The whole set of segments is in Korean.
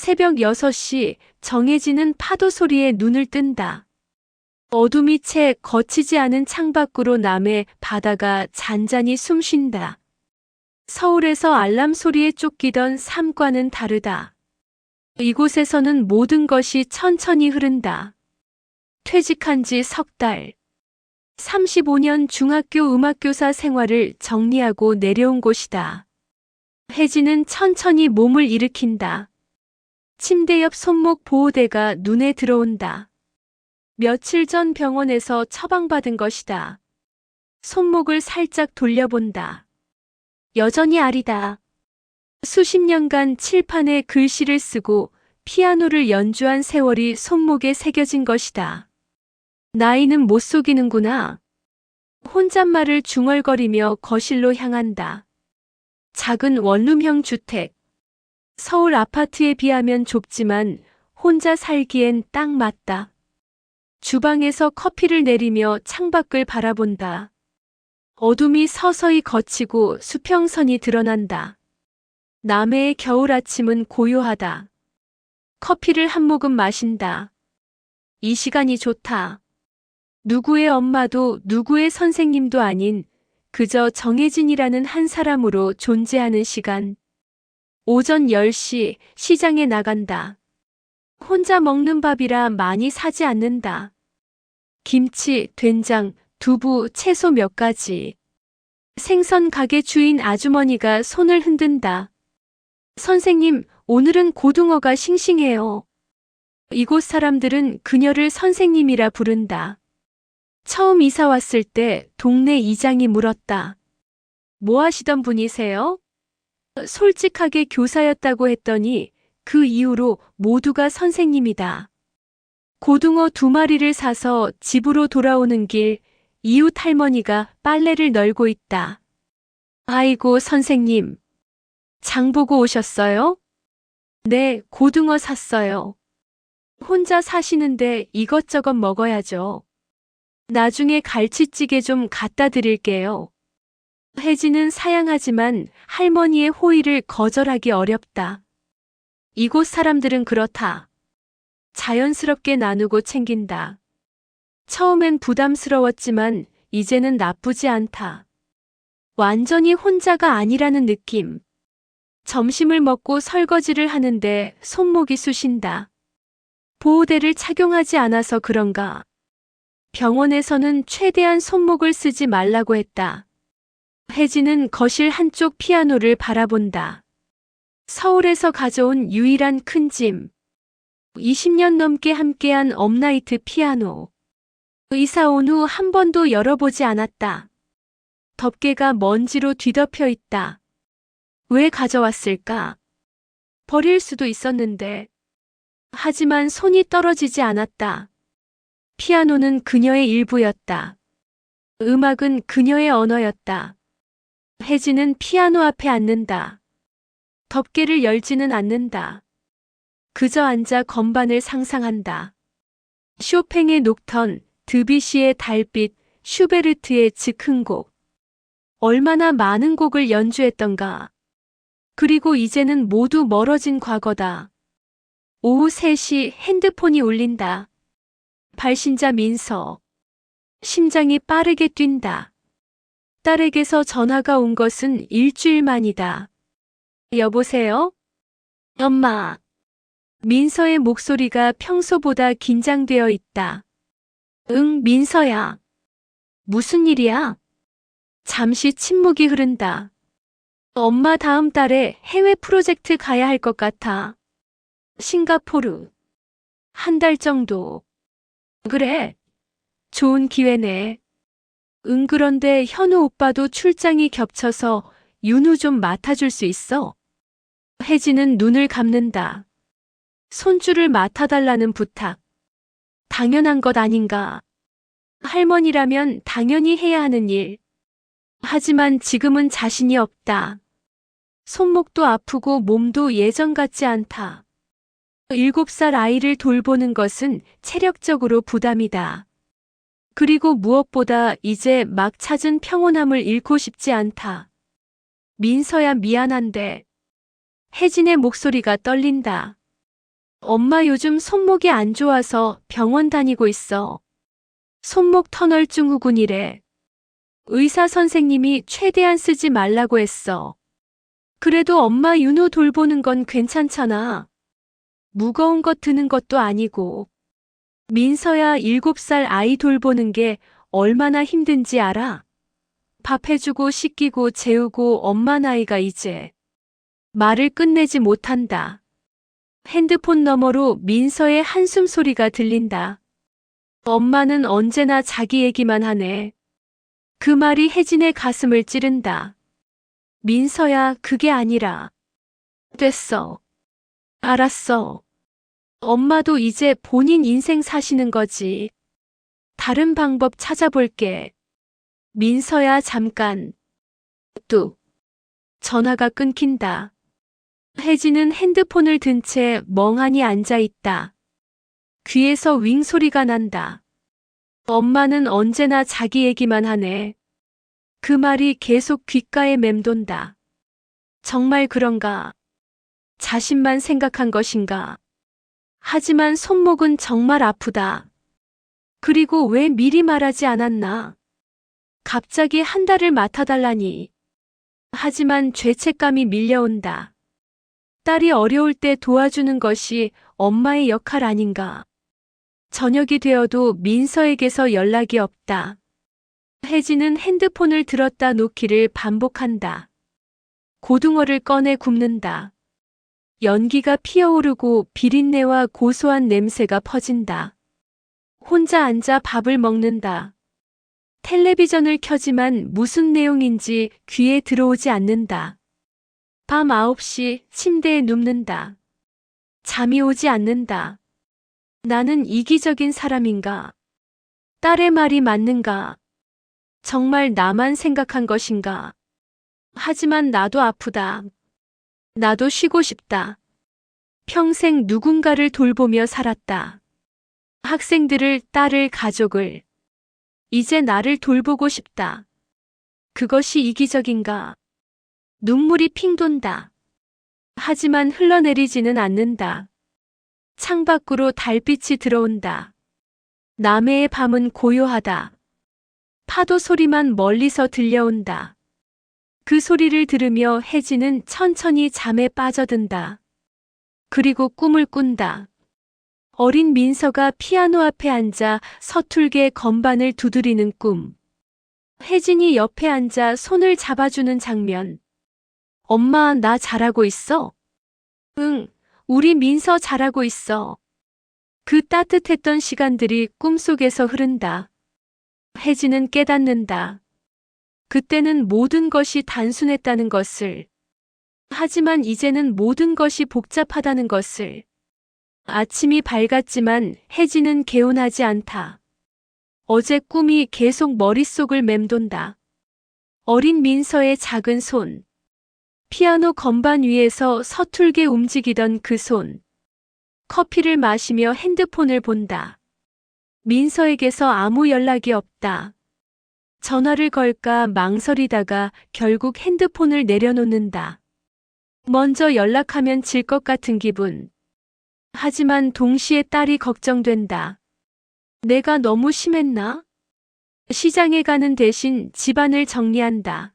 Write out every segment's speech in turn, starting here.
새벽 6시 정해지는 파도 소리에 눈을 뜬다. 어둠이 채 거치지 않은 창밖으로 남해 바다가 잔잔히 숨쉰다. 서울에서 알람 소리에 쫓기던 삶과는 다르다. 이곳에서는 모든 것이 천천히 흐른다. 퇴직한 지 석 달. 35년 중학교 음악교사 생활을 정리하고 내려온 곳이다. 혜진은 천천히 몸을 일으킨다. 침대 옆 손목 보호대가 눈에 들어온다. 며칠 전 병원에서 처방받은 것이다. 손목을 살짝 돌려본다. 여전히 아리다. 수십 년간 칠판에 글씨를 쓰고 피아노를 연주한 세월이 손목에 새겨진 것이다. 나이는 못 속이는구나. 혼잣말을 중얼거리며 거실로 향한다. 작은 원룸형 주택. 서울 아파트에 비하면 좁지만 혼자 살기엔 딱 맞다. 주방에서 커피를 내리며 창밖을 바라본다. 어둠이 서서히 걷히고 수평선이 드러난다. 남해의 겨울 아침은 고요하다. 커피를 한 모금 마신다. 이 시간이 좋다. 누구의 엄마도 누구의 선생님도 아닌 그저 정혜진이라는 한 사람으로 존재하는 시간. 오전 10시 시장에 나간다. 혼자 먹는 밥이라 많이 사지 않는다. 김치, 된장, 두부, 채소 몇 가지. 생선 가게 주인 아주머니가 손을 흔든다. 선생님, 오늘은 고등어가 싱싱해요. 이곳 사람들은 그녀를 선생님이라 부른다. 처음 이사 왔을 때 동네 이장이 물었다. 뭐 하시던 분이세요? 솔직하게 교사였다고 했더니 그 이후로 모두가 선생님이다. 고등어 2마리를 사서 집으로 돌아오는 길 이웃 할머니가 빨래를 널고 있다. 아이고 선생님, 장 보고 오셨어요? 네, 고등어 샀어요. 혼자 사시는데 이것저것 먹어야죠. 나중에 갈치찌개 좀 갖다 드릴게요. 혜진은 사양하지만 할머니의 호의를 거절하기 어렵다. 이곳 사람들은 그렇다. 자연스럽게 나누고 챙긴다. 처음엔 부담스러웠지만 이제는 나쁘지 않다. 완전히 혼자가 아니라는 느낌. 점심을 먹고 설거지를 하는데 손목이 쑤신다. 보호대를 착용하지 않아서 그런가. 병원에서는 최대한 손목을 쓰지 말라고 했다. 혜진은 거실 한쪽 피아노를 바라본다. 서울에서 가져온 유일한 큰 짐. 20년 넘게 함께한 업라이트 피아노. 이사 온 후 한 번도 열어보지 않았다. 덮개가 먼지로 뒤덮여 있다. 왜 가져왔을까? 버릴 수도 있었는데. 하지만 손이 떨어지지 않았다. 피아노는 그녀의 일부였다. 음악은 그녀의 언어였다. 혜진은 피아노 앞에 앉는다. 덮개를 열지는 않는다. 그저 앉아 건반을 상상한다. 쇼팽의 녹턴, 드뷔시의 달빛, 슈베르트의 즉흥곡. 얼마나 많은 곡을 연주했던가. 그리고 이제는 모두 멀어진 과거다. 오후 3시 핸드폰이 울린다. 발신자 민서. 심장이 빠르게 뛴다. 딸에게서 전화가 온 것은 일주일 만이다. 여보세요? 엄마. 민서의 목소리가 평소보다 긴장되어 있다. 응, 민서야. 무슨 일이야? 잠시 침묵이 흐른다. 엄마 다음 달에 해외 프로젝트 가야 할 것 같아. 싱가포르. 한 달 정도. 그래. 좋은 기회네. 응, 그런데 현우 오빠도 출장이 겹쳐서 윤우 좀 맡아줄 수 있어? 혜진은 눈을 감는다. 손주를 맡아달라는 부탁. 당연한 것 아닌가. 할머니라면 당연히 해야 하는 일. 하지만 지금은 자신이 없다. 손목도 아프고 몸도 예전 같지 않다. 7살 아이를 돌보는 것은 체력적으로 부담이다. 그리고 무엇보다 이제 막 찾은 평온함을 잃고 싶지 않다. 민서야 미안한데. 혜진의 목소리가 떨린다. 엄마 요즘 손목이 안 좋아서 병원 다니고 있어. 손목 터널 증후군이래. 의사 선생님이 최대한 쓰지 말라고 했어. 그래도 엄마 윤호 돌보는 건 괜찮잖아. 무거운 것 드는 것도 아니고. 민서야 7살 아이 돌보는 게 얼마나 힘든지 알아? 밥 해주고 씻기고 재우고 엄마 나이가 이제. 말을 끝내지 못한다. 핸드폰 너머로 민서의 한숨 소리가 들린다. 엄마는 언제나 자기 얘기만 하네. 그 말이 혜진의 가슴을 찌른다. 민서야, 그게 아니라. 됐어. 알았어. 엄마도 이제 본인 인생 사시는 거지. 다른 방법 찾아볼게. 민서야, 잠깐. 뚝. 전화가 끊긴다. 혜진은 핸드폰을 든 채 멍하니 앉아 있다. 귀에서 윙 소리가 난다. 엄마는 언제나 자기 얘기만 하네. 그 말이 계속 귓가에 맴돈다. 정말 그런가? 자신만 생각한 것인가? 하지만 손목은 정말 아프다. 그리고 왜 미리 말하지 않았나? 갑자기 한 달을 맡아달라니. 하지만 죄책감이 밀려온다. 딸이 어려울 때 도와주는 것이 엄마의 역할 아닌가? 저녁이 되어도 민서에게서 연락이 없다. 혜진은 핸드폰을 들었다 놓기를 반복한다. 고등어를 꺼내 굽는다. 연기가 피어오르고 비린내와 고소한 냄새가 퍼진다. 혼자 앉아 밥을 먹는다. 텔레비전을 켜지만 무슨 내용인지 귀에 들어오지 않는다. 밤 9시 침대에 눕는다. 잠이 오지 않는다. 나는 이기적인 사람인가? 딸의 말이 맞는가? 정말 나만 생각한 것인가? 하지만 나도 아프다. 나도 쉬고 싶다. 평생 누군가를 돌보며 살았다. 학생들을, 딸을, 가족을. 이제 나를 돌보고 싶다. 그것이 이기적인가? 눈물이 핑 돈다. 하지만 흘러내리지는 않는다. 창밖으로 달빛이 들어온다. 남해의 밤은 고요하다. 파도 소리만 멀리서 들려온다. 그 소리를 들으며 혜진은 천천히 잠에 빠져든다. 그리고 꿈을 꾼다. 어린 민서가 피아노 앞에 앉아 서툴게 건반을 두드리는 꿈. 혜진이 옆에 앉아 손을 잡아주는 장면. 엄마, 나 잘하고 있어? 응, 우리 민서 잘하고 있어. 그 따뜻했던 시간들이 꿈속에서 흐른다. 혜진은 깨닫는다. 그때는 모든 것이 단순했다는 것을. 하지만 이제는 모든 것이 복잡하다는 것을. 아침이 밝았지만 혜진은 개운하지 않다. 어제 꿈이 계속 머릿속을 맴돈다. 어린 민서의 작은 손. 피아노 건반 위에서 서툴게 움직이던 그 손. 커피를 마시며 핸드폰을 본다. 민서에게서 아무 연락이 없다. 전화를 걸까 망설이다가 결국 핸드폰을 내려놓는다. 먼저 연락하면 질 것 같은 기분. 하지만 동시에 딸이 걱정된다. 내가 너무 심했나? 시장에 가는 대신 집안을 정리한다.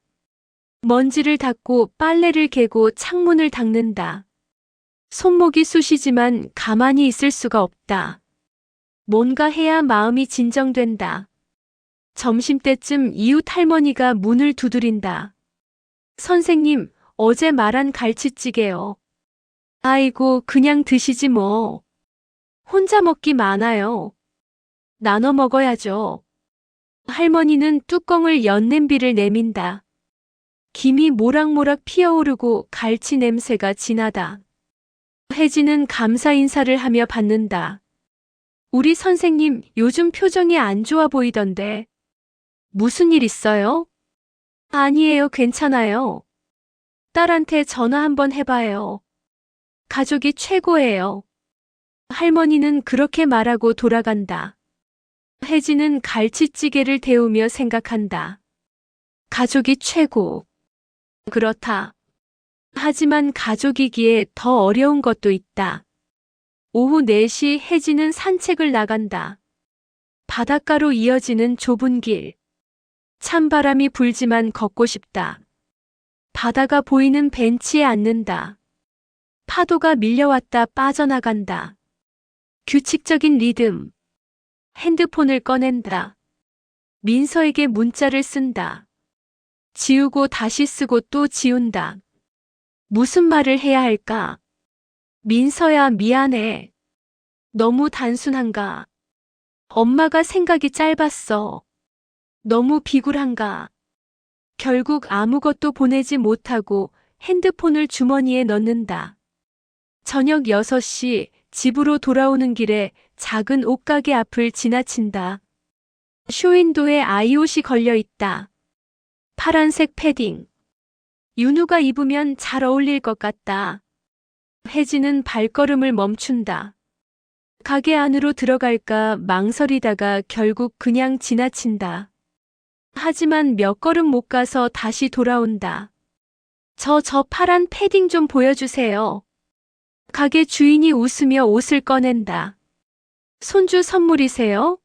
먼지를 닦고 빨래를 개고 창문을 닦는다. 손목이 쑤시지만 가만히 있을 수가 없다. 뭔가 해야 마음이 진정된다. 점심때쯤 이웃 할머니가 문을 두드린다. 선생님, 어제 말한 갈치찌개요. 아이고, 그냥 드시지 뭐. 혼자 먹기 많아요. 나눠 먹어야죠. 할머니는 뚜껑을 연 냄비를 내민다. 김이 모락모락 피어오르고 갈치 냄새가 진하다. 혜진은 감사 인사를 하며 받는다. 우리 선생님 요즘 표정이 안 좋아 보이던데. 무슨 일 있어요? 아니에요, 괜찮아요. 딸한테 전화 한번 해봐요. 가족이 최고예요. 할머니는 그렇게 말하고 돌아간다. 혜진은 갈치찌개를 데우며 생각한다. 가족이 최고. 그렇다. 하지만 가족이기에 더 어려운 것도 있다. 오후 4시 혜진은 산책을 나간다. 바닷가로 이어지는 좁은 길. 찬바람이 불지만 걷고 싶다. 바다가 보이는 벤치에 앉는다. 파도가 밀려왔다 빠져나간다. 규칙적인 리듬. 핸드폰을 꺼낸다. 민서에게 문자를 쓴다. 지우고 다시 쓰고 또 지운다. 무슨 말을 해야 할까? 민서야, 미안해. 너무 단순한가? 엄마가 생각이 짧았어. 너무 비굴한가? 결국 아무것도 보내지 못하고 핸드폰을 주머니에 넣는다. 저녁 6시 집으로 돌아오는 길에 작은 옷가게 앞을 지나친다. 쇼윈도에 아이옷이 걸려 있다. 파란색 패딩. 윤우가 입으면 잘 어울릴 것 같다. 혜진은 발걸음을 멈춘다. 가게 안으로 들어갈까 망설이다가 결국 그냥 지나친다. 하지만 몇 걸음 못 가서 다시 돌아온다. 저 파란 패딩 좀 보여주세요. 가게 주인이 웃으며 옷을 꺼낸다. 손주 선물이세요?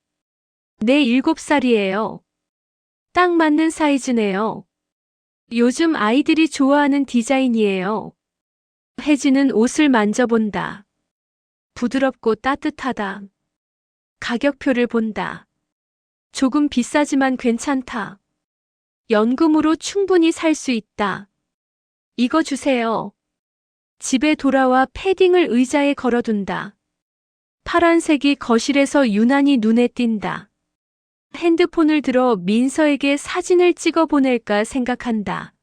네, 7살이에요. 딱 맞는 사이즈네요. 요즘 아이들이 좋아하는 디자인이에요. 혜진은 옷을 만져본다. 부드럽고 따뜻하다. 가격표를 본다. 조금 비싸지만 괜찮다. 연금으로 충분히 살 수 있다. 이거 주세요. 집에 돌아와 패딩을 의자에 걸어둔다. 파란색이 거실에서 유난히 눈에 띈다. 핸드폰을 들어 민서에게 사진을 찍어 보낼까 생각한다.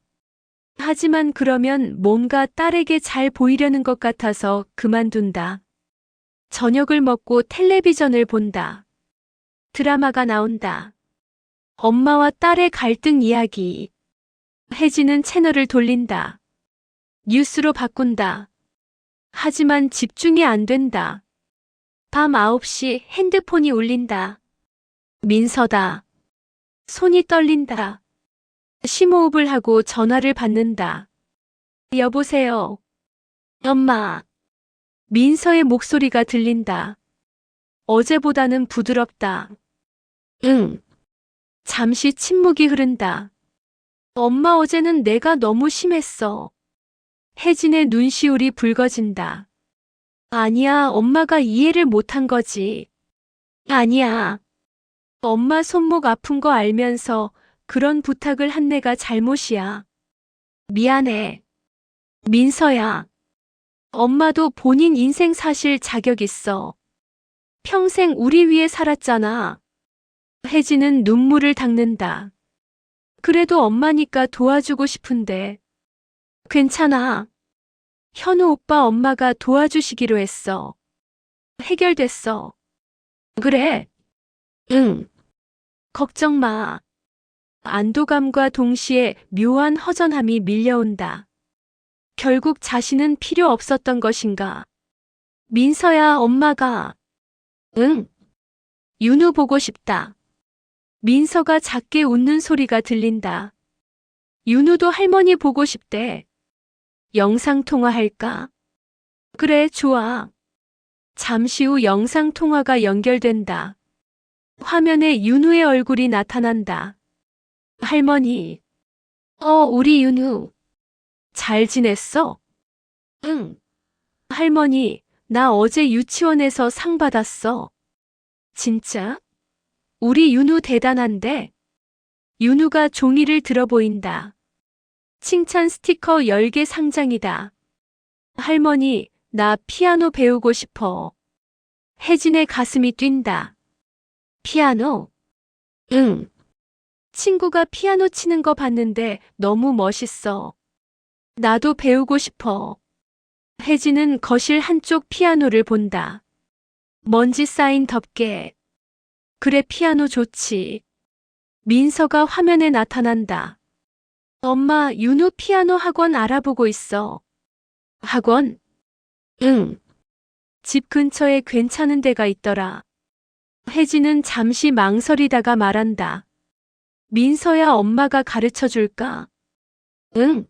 하지만 그러면 뭔가 딸에게 잘 보이려는 것 같아서 그만둔다. 저녁을 먹고 텔레비전을 본다. 드라마가 나온다. 엄마와 딸의 갈등 이야기. 혜진은 채널을 돌린다. 뉴스로 바꾼다. 하지만 집중이 안 된다. 밤 9시 핸드폰이 울린다. 민서다. 손이 떨린다. 심호흡을 하고 전화를 받는다. 여보세요. 엄마. 민서의 목소리가 들린다. 어제보다는 부드럽다. 응. 잠시 침묵이 흐른다. 엄마, 어제는 내가 너무 심했어. 혜진의 눈시울이 붉어진다. 아니야, 엄마가 이해를 못한 거지. 아니야. 엄마 손목 아픈 거 알면서 그런 부탁을 한 내가 잘못이야. 미안해. 민서야. 엄마도 본인 인생 사실 자격 있어. 평생 우리 위해 살았잖아. 혜진은 눈물을 닦는다. 그래도 엄마니까 도와주고 싶은데. 괜찮아. 현우 오빠 엄마가 도와주시기로 했어. 해결됐어. 그래. 응. 걱정 마. 안도감과 동시에 묘한 허전함이 밀려온다. 결국 자신은 필요 없었던 것인가? 민서야, 엄마가. 응. 윤우 보고 싶다. 민서가 작게 웃는 소리가 들린다. 윤우도 할머니 보고 싶대. 영상통화할까? 그래, 좋아. 잠시 후 영상통화가 연결된다. 화면에 윤우의 얼굴이 나타난다. 할머니. 우리 윤우. 잘 지냈어? 응. 할머니, 나 어제 유치원에서 상 받았어. 진짜? 우리 윤우 대단한데? 윤우가 종이를 들어 보인다. 칭찬 스티커 10개 상장이다. 할머니, 나 피아노 배우고 싶어. 혜진의 가슴이 뛴다. 피아노? 응. 친구가 피아노 치는 거 봤는데 너무 멋있어. 나도 배우고 싶어. 혜진은 거실 한쪽 피아노를 본다. 먼지 쌓인 덮개. 그래, 피아노 좋지. 민서가 화면에 나타난다. 엄마, 윤우 피아노 학원 알아보고 있어. 학원? 응. 집 근처에 괜찮은 데가 있더라. 혜진은 잠시 망설이다가 말한다. 민서야, 엄마가 가르쳐 줄까? 응.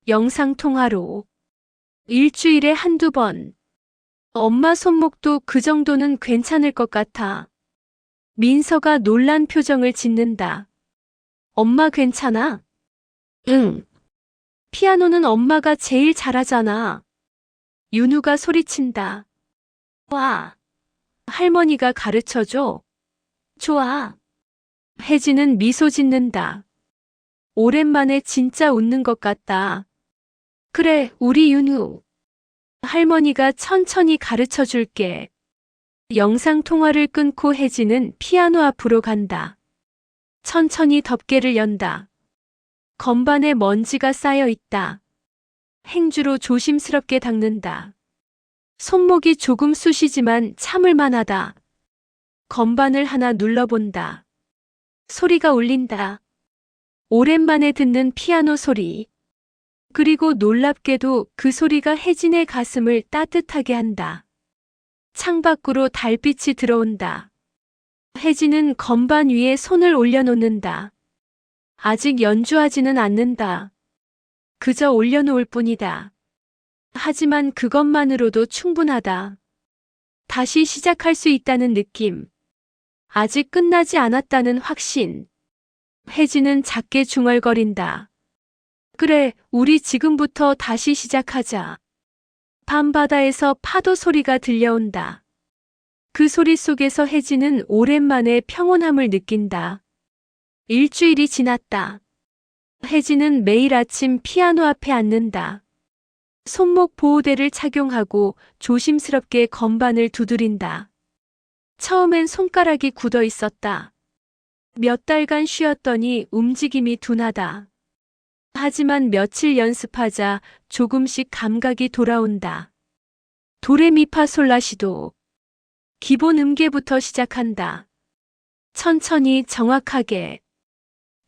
영상통화로. 일주일에 한두 번. 엄마 손목도 그 정도는 괜찮을 것 같아. 민서가 놀란 표정을 짓는다. 엄마 괜찮아? 응. 피아노는 엄마가 제일 잘하잖아. 윤우가 소리친다. 와. 할머니가 가르쳐줘. 좋아. 혜진은 미소 짓는다. 오랜만에 진짜 웃는 것 같다. 그래, 우리 윤우. 할머니가 천천히 가르쳐 줄게. 영상 통화를 끊고 혜진은 피아노 앞으로 간다. 천천히 덮개를 연다. 건반에 먼지가 쌓여 있다. 행주로 조심스럽게 닦는다. 손목이 조금 쑤시지만 참을 만하다. 건반을 하나 눌러본다. 소리가 울린다. 오랜만에 듣는 피아노 소리. 그리고 놀랍게도 그 소리가 혜진의 가슴을 따뜻하게 한다. 창밖으로 달빛이 들어온다. 혜진은 건반 위에 손을 올려놓는다. 아직 연주하지는 않는다. 그저 올려놓을 뿐이다. 하지만 그것만으로도 충분하다. 다시 시작할 수 있다는 느낌. 아직 끝나지 않았다는 확신. 혜진은 작게 중얼거린다. 그래, 우리 지금부터 다시 시작하자. 밤바다에서 파도 소리가 들려온다. 그 소리 속에서 혜진은 오랜만에 평온함을 느낀다. 일주일이 지났다. 혜진은 매일 아침 피아노 앞에 앉는다. 손목 보호대를 착용하고 조심스럽게 건반을 두드린다. 처음엔 손가락이 굳어 있었다. 몇 달간 쉬었더니 움직임이 둔하다. 하지만 며칠 연습하자 조금씩 감각이 돌아온다. 도레미파솔라시도. 기본 음계부터 시작한다. 천천히 정확하게.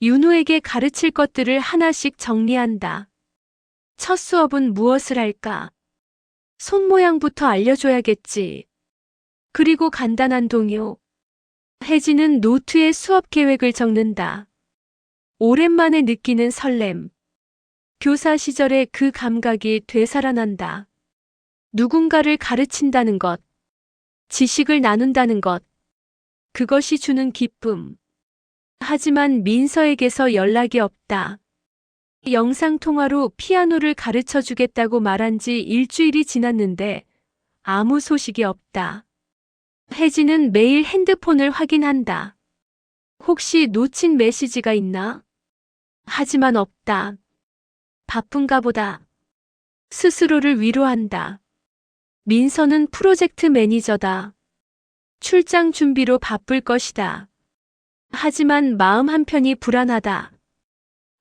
윤우에게 가르칠 것들을 하나씩 정리한다. 첫 수업은 무엇을 할까? 손 모양부터 알려줘야겠지. 그리고 간단한 동요. 혜진은 노트에 수업 계획을 적는다. 오랜만에 느끼는 설렘. 교사 시절의 그 감각이 되살아난다. 누군가를 가르친다는 것. 지식을 나눈다는 것. 그것이 주는 기쁨. 하지만 민서에게서 연락이 없다. 영상통화로 피아노를 가르쳐 주겠다고 말한 지 일주일이 지났는데 아무 소식이 없다. 혜진은 매일 핸드폰을 확인한다. 혹시 놓친 메시지가 있나? 하지만 없다. 바쁜가 보다. 스스로를 위로한다. 민서는 프로젝트 매니저다. 출장 준비로 바쁠 것이다. 하지만 마음 한편이 불안하다.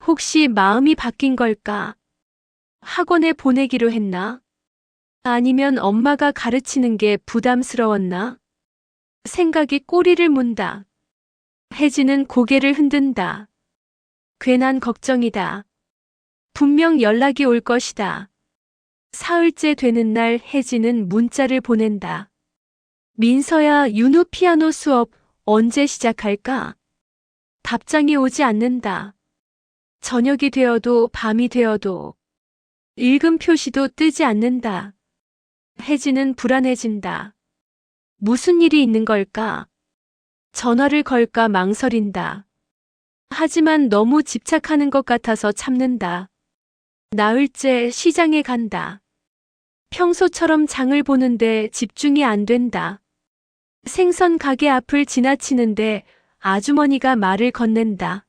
혹시 마음이 바뀐 걸까? 학원에 보내기로 했나? 아니면 엄마가 가르치는 게 부담스러웠나? 생각이 꼬리를 문다. 혜진은 고개를 흔든다. 괜한 걱정이다. 분명 연락이 올 것이다. 사흘째 되는 날 혜진은 문자를 보낸다. 민서야, 윤우 피아노 수업 언제 시작할까? 답장이 오지 않는다. 저녁이 되어도 밤이 되어도 읽음 표시도 뜨지 않는다. 혜진은 불안해진다. 무슨 일이 있는 걸까? 전화를 걸까 망설인다. 하지만 너무 집착하는 것 같아서 참는다. 나흘째 시장에 간다. 평소처럼 장을 보는데 집중이 안 된다. 생선 가게 앞을 지나치는데 아주머니가 말을 건넨다.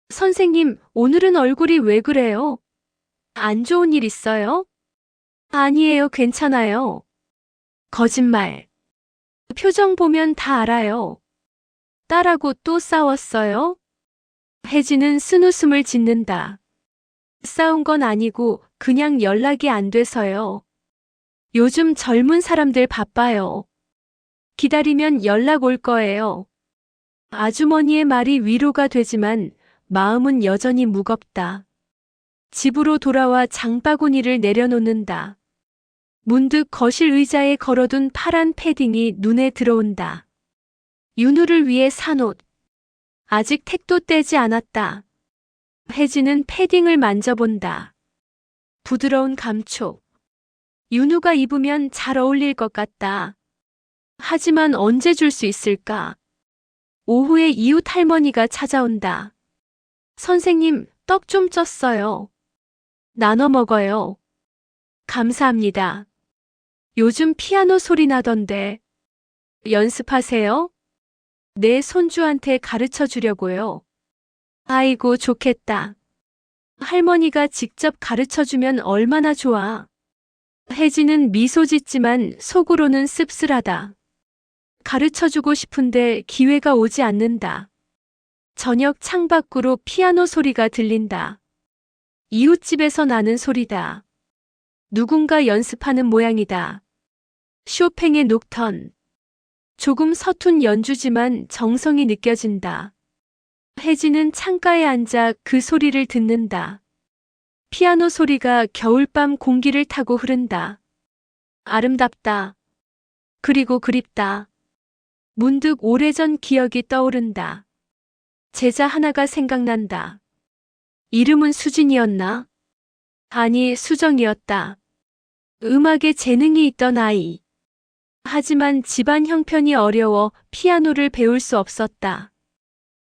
선생님, 오늘은 얼굴이 왜 그래요? 안 좋은 일 있어요? 아니에요, 괜찮아요. 거짓말. 표정 보면 다 알아요. 딸하고 또 싸웠어요? 혜진은 쓴웃음을 짓는다. 싸운 건 아니고 그냥 연락이 안 돼서요. 요즘 젊은 사람들 바빠요. 기다리면 연락 올 거예요. 아주머니의 말이 위로가 되지만 마음은 여전히 무겁다. 집으로 돌아와 장바구니를 내려놓는다. 문득 거실 의자에 걸어둔 파란 패딩이 눈에 들어온다. 윤우를 위해 산 옷. 아직 택도 떼지 않았다. 혜진은 패딩을 만져본다. 부드러운 감촉. 윤우가 입으면 잘 어울릴 것 같다. 하지만 언제 줄 수 있을까? 오후에 이웃 할머니가 찾아온다. 선생님, 떡 좀 쪘어요. 나눠 먹어요. 감사합니다. 요즘 피아노 소리 나던데. 연습하세요? 내 손주한테 가르쳐 주려고요. 아이고, 좋겠다. 할머니가 직접 가르쳐 주면 얼마나 좋아. 혜진은 미소 짓지만 속으로는 씁쓸하다. 가르쳐 주고 싶은데 기회가 오지 않는다. 저녁 창밖으로 피아노 소리가 들린다. 이웃집에서 나는 소리다. 누군가 연습하는 모양이다. 쇼팽의 녹턴. 조금 서툰 연주지만 정성이 느껴진다. 혜진은 창가에 앉아 그 소리를 듣는다. 피아노 소리가 겨울밤 공기를 타고 흐른다. 아름답다. 그리고 그립다. 문득 오래전 기억이 떠오른다. 제자 하나가 생각난다. 이름은 수진이었나? 아니, 수정이었다. 음악에 재능이 있던 아이. 하지만 집안 형편이 어려워 피아노를 배울 수 없었다.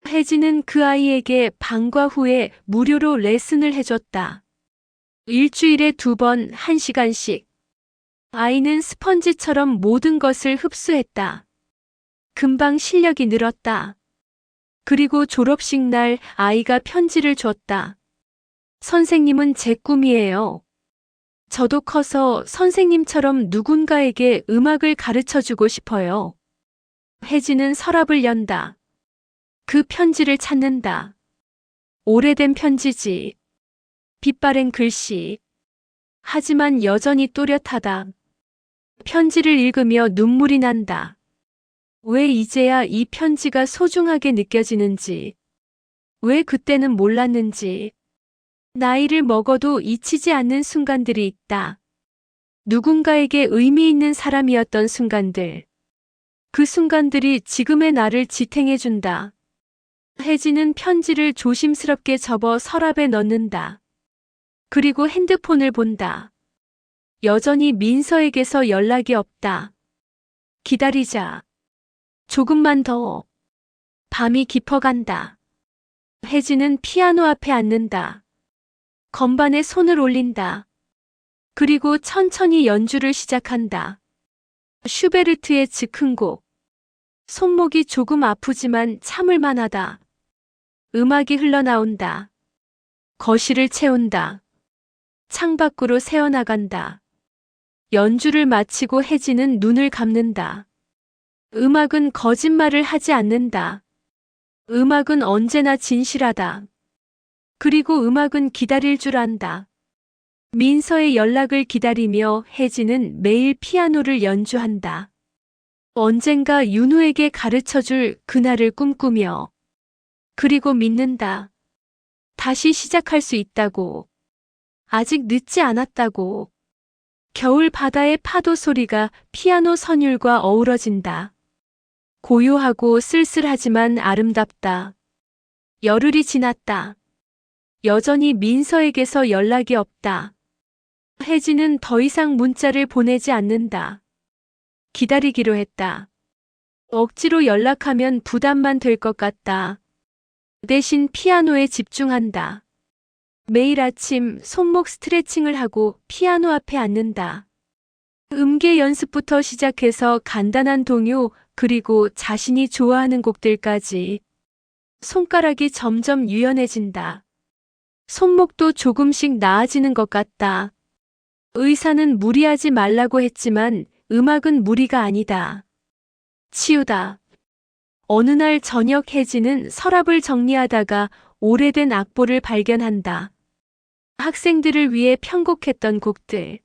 혜진은 그 아이에게 방과 후에 무료로 레슨을 해줬다. 일주일에 2번 1시간씩. 아이는 스펀지처럼 모든 것을 흡수했다. 금방 실력이 늘었다. 그리고 졸업식 날 아이가 편지를 줬다. 선생님은 제 꿈이에요. 저도 커서 선생님처럼 누군가에게 음악을 가르쳐 주고 싶어요. 혜진은 서랍을 연다. 그 편지를 찾는다. 오래된 편지지. 빛바랜 글씨. 하지만 여전히 또렷하다. 편지를 읽으며 눈물이 난다. 왜 이제야 이 편지가 소중하게 느껴지는지. 왜 그때는 몰랐는지. 나이를 먹어도 잊히지 않는 순간들이 있다. 누군가에게 의미 있는 사람이었던 순간들. 그 순간들이 지금의 나를 지탱해준다. 혜진은 편지를 조심스럽게 접어 서랍에 넣는다. 그리고 핸드폰을 본다. 여전히 민서에게서 연락이 없다. 기다리자. 조금만 더. 밤이 깊어간다. 혜진은 피아노 앞에 앉는다. 건반에 손을 올린다. 그리고 천천히 연주를 시작한다. 슈베르트의 즉흥곡. 손목이 조금 아프지만 참을 만하다. 음악이 흘러나온다. 거실을 채운다. 창밖으로 새어나간다. 연주를 마치고 혜진은 눈을 감는다. 음악은 거짓말을 하지 않는다. 음악은 언제나 진실하다. 그리고 음악은 기다릴 줄 안다. 민서의 연락을 기다리며 혜진은 매일 피아노를 연주한다. 언젠가 윤우에게 가르쳐줄 그날을 꿈꾸며. 그리고 믿는다. 다시 시작할 수 있다고. 아직 늦지 않았다고. 겨울 바다의 파도 소리가 피아노 선율과 어우러진다. 고요하고 쓸쓸하지만 아름답다. 열흘이 지났다. 여전히 민서에게서 연락이 없다. 혜진은 더 이상 문자를 보내지 않는다. 기다리기로 했다. 억지로 연락하면 부담만 될 것 같다. 대신 피아노에 집중한다. 매일 아침 손목 스트레칭을 하고 피아노 앞에 앉는다. 음계 연습부터 시작해서 간단한 동요, 그리고 자신이 좋아하는 곡들까지. 손가락이 점점 유연해진다. 손목도 조금씩 나아지는 것 같다. 의사는 무리하지 말라고 했지만 음악은 무리가 아니다. 치유다. 어느 날 저녁 혜진은 서랍을 정리하다가 오래된 악보를 발견한다. 학생들을 위해 편곡했던 곡들.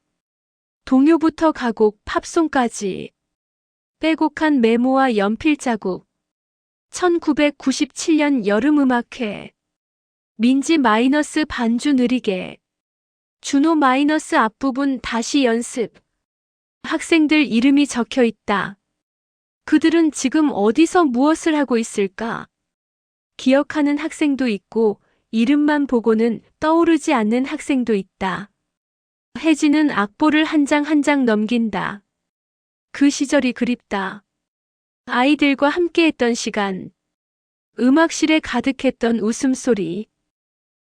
동요부터 가곡, 팝송까지. 빼곡한 메모와 연필 자국. 1997년 여름음악회. 민지 마이너스 반주 느리게. 준호 마이너스 앞부분 다시 연습. 학생들 이름이 적혀 있다. 그들은 지금 어디서 무엇을 하고 있을까? 기억하는 학생도 있고 이름만 보고는 떠오르지 않는 학생도 있다. 혜진은 악보를 한 장 한 장 넘긴다. 그 시절이 그립다. 아이들과 함께했던 시간. 음악실에 가득했던 웃음소리.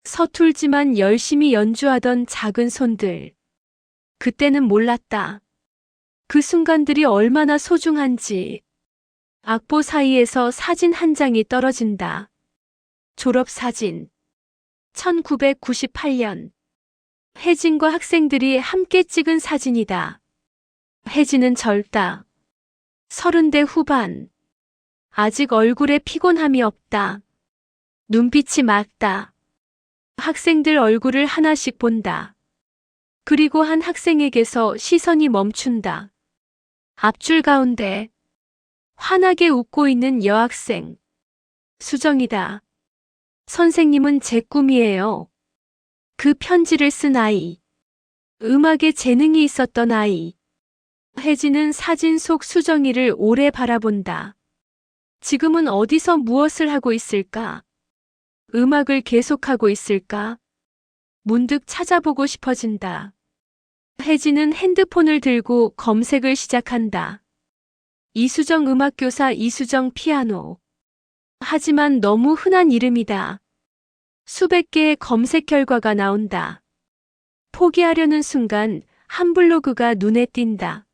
서툴지만 열심히 연주하던 작은 손들. 그때는 몰랐다. 그 순간들이 얼마나 소중한지. 악보 사이에서 사진 한 장이 떨어진다. 졸업사진. 1998년. 혜진과 학생들이 함께 찍은 사진이다. 혜진은 젊다. 30대 후반. 아직 얼굴에 피곤함이 없다. 눈빛이 맑다. 학생들 얼굴을 하나씩 본다. 그리고 한 학생에게서 시선이 멈춘다. 앞줄 가운데 환하게 웃고 있는 여학생. 수정이다. 선생님은 제 꿈이에요. 그 편지를 쓴 아이. 음악에 재능이 있었던 아이. 혜진은 사진 속 수정이를 오래 바라본다. 지금은 어디서 무엇을 하고 있을까? 음악을 계속하고 있을까? 문득 찾아보고 싶어진다. 혜진은 핸드폰을 들고 검색을 시작한다. 이수정 음악교사 이수정 피아노. 하지만 너무 흔한 이름이다. 수백 개의 검색 결과가 나온다. 포기하려는 순간 한 블로그가 눈에 띈다.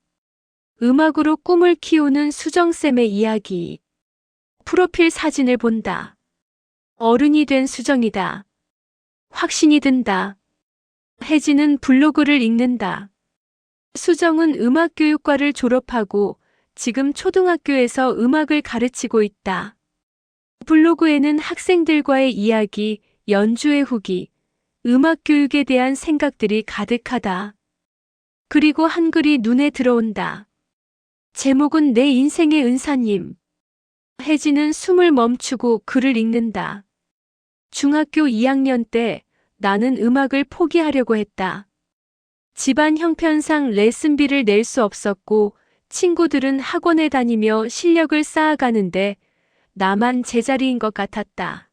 음악으로 꿈을 키우는 수정쌤의 이야기. 프로필 사진을 본다. 어른이 된 수정이다. 확신이 든다. 혜진은 블로그를 읽는다. 수정은 음악교육과를 졸업하고 지금 초등학교에서 음악을 가르치고 있다. 블로그에는 학생들과의 이야기, 연주의 후기, 음악 교육에 대한 생각들이 가득하다. 그리고 한 글이 눈에 들어온다. 제목은 내 인생의 은사님. 혜진은 숨을 멈추고 글을 읽는다. 중학교 2학년 때 나는 음악을 포기하려고 했다. 집안 형편상 레슨비를 낼 수 없었고 친구들은 학원에 다니며 실력을 쌓아가는데 나만 제자리인 것 같았다.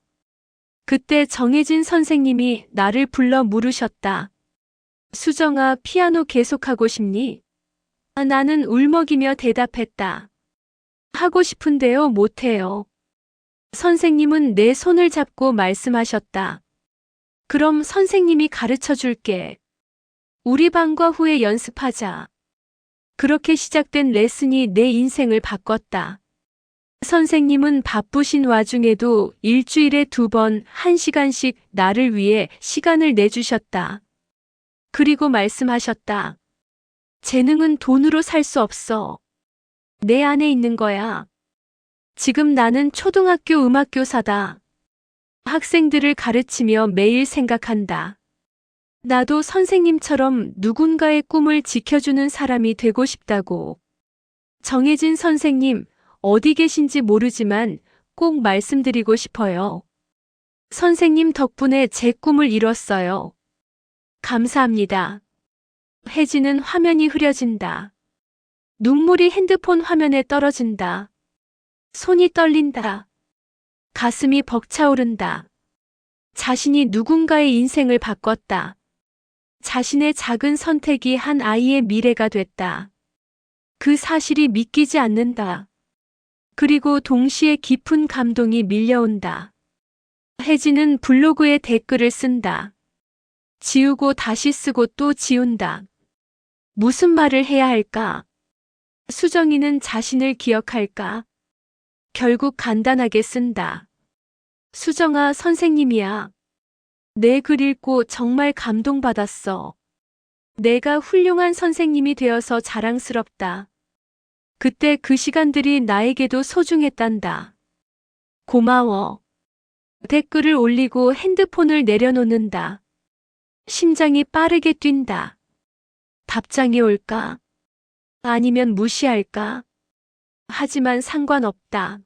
그때 정혜진 선생님이 나를 불러 물으셨다. 수정아, 피아노 계속하고 싶니? 나는 울먹이며 대답했다. 하고 싶은데요, 못해요. 선생님은 내 손을 잡고 말씀하셨다. 그럼 선생님이 가르쳐 줄게. 우리 방과 후에 연습하자. 그렇게 시작된 레슨이 내 인생을 바꿨다. 선생님은 바쁘신 와중에도 일주일에 2번 1시간씩 나를 위해 시간을 내주셨다. 그리고 말씀하셨다. 재능은 돈으로 살 수 없어. 내 안에 있는 거야. 지금 나는 초등학교 음악교사다. 학생들을 가르치며 매일 생각한다. 나도 선생님처럼 누군가의 꿈을 지켜주는 사람이 되고 싶다고. 정혜진 선생님, 어디 계신지 모르지만 꼭 말씀드리고 싶어요. 선생님 덕분에 제 꿈을 이뤘어요. 감사합니다. 혜진은 화면이 흐려진다. 눈물이 핸드폰 화면에 떨어진다. 손이 떨린다. 가슴이 벅차오른다. 자신이 누군가의 인생을 바꿨다. 자신의 작은 선택이 한 아이의 미래가 됐다. 그 사실이 믿기지 않는다. 그리고 동시에 깊은 감동이 밀려온다. 혜진은 블로그에 댓글을 쓴다. 지우고 다시 쓰고 또 지운다. 무슨 말을 해야 할까? 수정이는 자신을 기억할까? 결국 간단하게 쓴다. 수정아, 선생님이야. 내 글 읽고 정말 감동받았어. 내가 훌륭한 선생님이 되어서 자랑스럽다. 그때 그 시간들이 나에게도 소중했단다. 고마워. 댓글을 올리고 핸드폰을 내려놓는다. 심장이 빠르게 뛴다. 답장이 올까? 아니면 무시할까? 하지만 상관없다.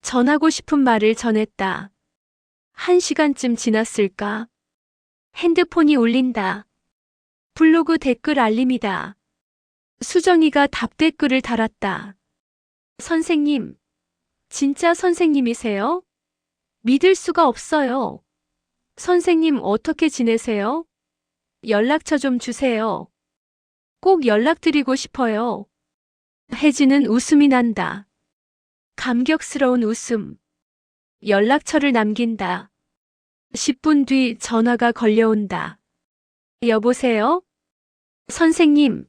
전하고 싶은 말을 전했다. 1시간쯤 지났을까? 핸드폰이 울린다. 블로그 댓글 알림이다. 수정이가 답댓글을 달았다. 선생님, 진짜 선생님이세요? 믿을 수가 없어요. 선생님 어떻게 지내세요? 연락처 좀 주세요. 꼭 연락드리고 싶어요. 혜진은 웃음이 난다. 감격스러운 웃음. 연락처를 남긴다. 10분 뒤 전화가 걸려온다. 여보세요? 선생님.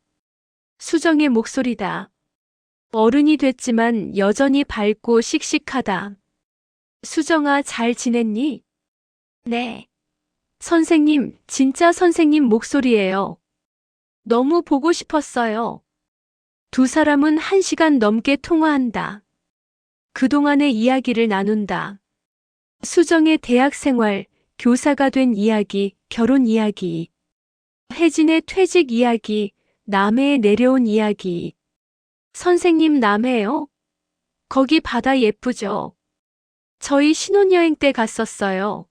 수정의 목소리다. 어른이 됐지만 여전히 밝고 씩씩하다. 수정아, 잘 지냈니? 네. 선생님, 진짜 선생님 목소리예요. 너무 보고 싶었어요. 두 사람은 1시간 넘게 통화한다. 그동안의 이야기를 나눈다. 수정의 대학 생활, 교사가 된 이야기, 결혼 이야기, 혜진의 퇴직 이야기, 남해에 내려온 이야기. 선생님, 남해요? 거기 바다 예쁘죠? 저희 신혼여행 때 갔었어요.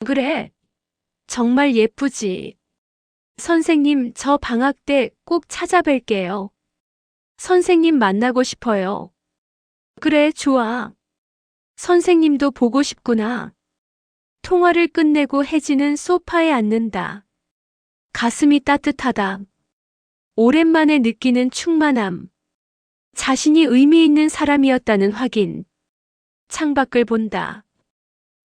그래. 정말 예쁘지. 선생님, 저 방학 때 꼭 찾아뵐게요. 선생님 만나고 싶어요. 그래, 좋아. 선생님도 보고 싶구나. 통화를 끝내고 혜진은 소파에 앉는다. 가슴이 따뜻하다. 오랜만에 느끼는 충만함. 자신이 의미 있는 사람이었다는 확인. 창밖을 본다.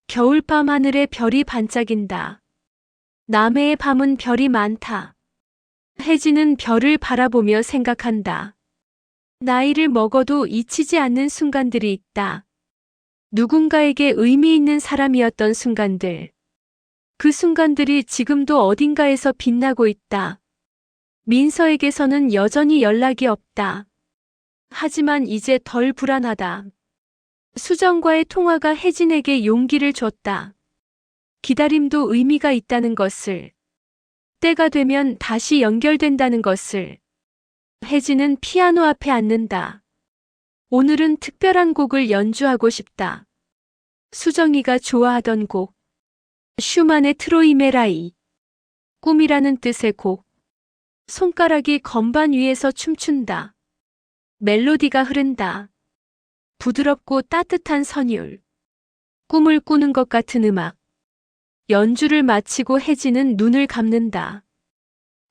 겨울밤 하늘에 별이 반짝인다. 남해의 밤은 별이 많다. 혜진은 별을 바라보며 생각한다. 나이를 먹어도 잊히지 않는 순간들이 있다. 누군가에게 의미 있는 사람이었던 순간들. 그 순간들이 지금도 어딘가에서 빛나고 있다. 민서에게서는 여전히 연락이 없다. 하지만 이제 덜 불안하다. 수정과의 통화가 혜진에게 용기를 줬다. 기다림도 의미가 있다는 것을. 때가 되면 다시 연결된다는 것을. 혜진은 피아노 앞에 앉는다. 오늘은 특별한 곡을 연주하고 싶다. 수정이가 좋아하던 곡. 슈만의 트로이 메라이. 꿈이라는 뜻의 곡. 손가락이 건반 위에서 춤춘다. 멜로디가 흐른다. 부드럽고 따뜻한 선율. 꿈을 꾸는 것 같은 음악. 연주를 마치고 혜진은 눈을 감는다.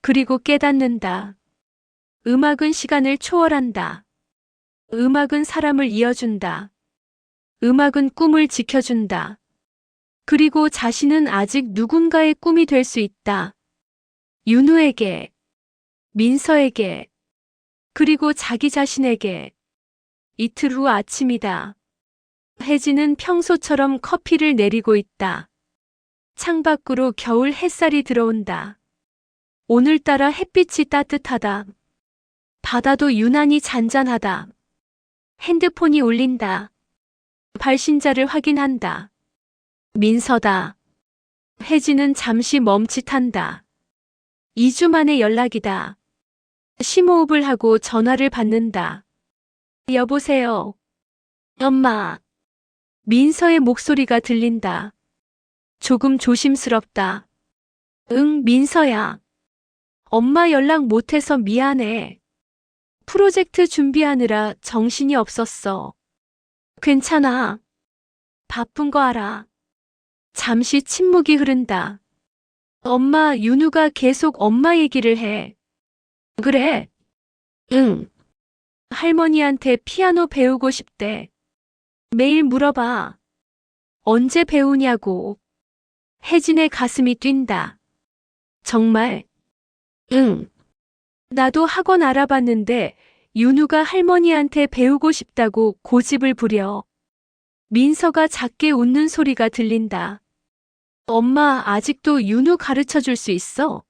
그리고 깨닫는다. 음악은 시간을 초월한다. 음악은 사람을 이어준다. 음악은 꿈을 지켜준다. 그리고 자신은 아직 누군가의 꿈이 될 수 있다. 윤우에게, 민서에게, 그리고 자기 자신에게. 이틀 후 아침이다. 혜진은 평소처럼 커피를 내리고 있다. 창밖으로 겨울 햇살이 들어온다. 오늘따라 햇빛이 따뜻하다. 바다도 유난히 잔잔하다. 핸드폰이 울린다. 발신자를 확인한다. 민서다. 혜진은 잠시 멈칫한다. 2주 만에 연락이다. 심호흡을 하고 전화를 받는다. 여보세요. 엄마. 민서의 목소리가 들린다. 조금 조심스럽다. 응, 민서야. 엄마 연락 못해서 미안해. 프로젝트 준비하느라 정신이 없었어. 괜찮아. 바쁜 거 알아. 잠시 침묵이 흐른다. 엄마, 윤우가 계속 엄마 얘기를 해. 그래? 응. 할머니한테 피아노 배우고 싶대. 매일 물어봐. 언제 배우냐고. 혜진의 가슴이 뛴다. 정말? 응. 나도 학원 알아봤는데 윤우가 할머니한테 배우고 싶다고 고집을 부려. 민서가 작게 웃는 소리가 들린다. 엄마, 아직도 윤우 가르쳐 줄 수 있어?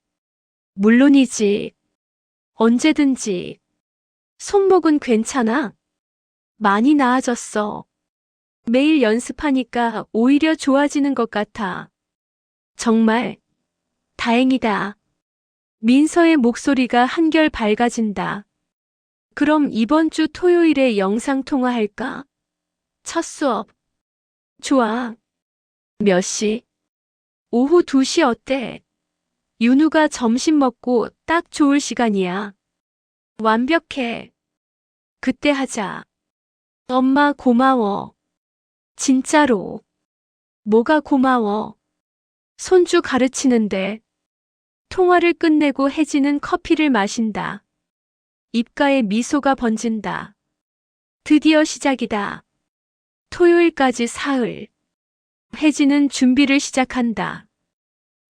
물론이지. 언제든지. 손목은 괜찮아? 많이 나아졌어. 매일 연습하니까 오히려 좋아지는 것 같아. 정말 다행이다. 민서의 목소리가 한결 밝아진다. 그럼 이번 주 토요일에 영상통화할까? 첫 수업. 좋아. 몇 시? 오후 2시 어때? 윤우가 점심 먹고 딱 좋을 시간이야. 완벽해. 그때 하자. 엄마 고마워. 진짜로. 뭐가 고마워? 손주 가르치는데. 통화를 끝내고 혜진은 커피를 마신다. 입가에 미소가 번진다. 드디어 시작이다. 토요일까지 사흘. 혜진은 준비를 시작한다.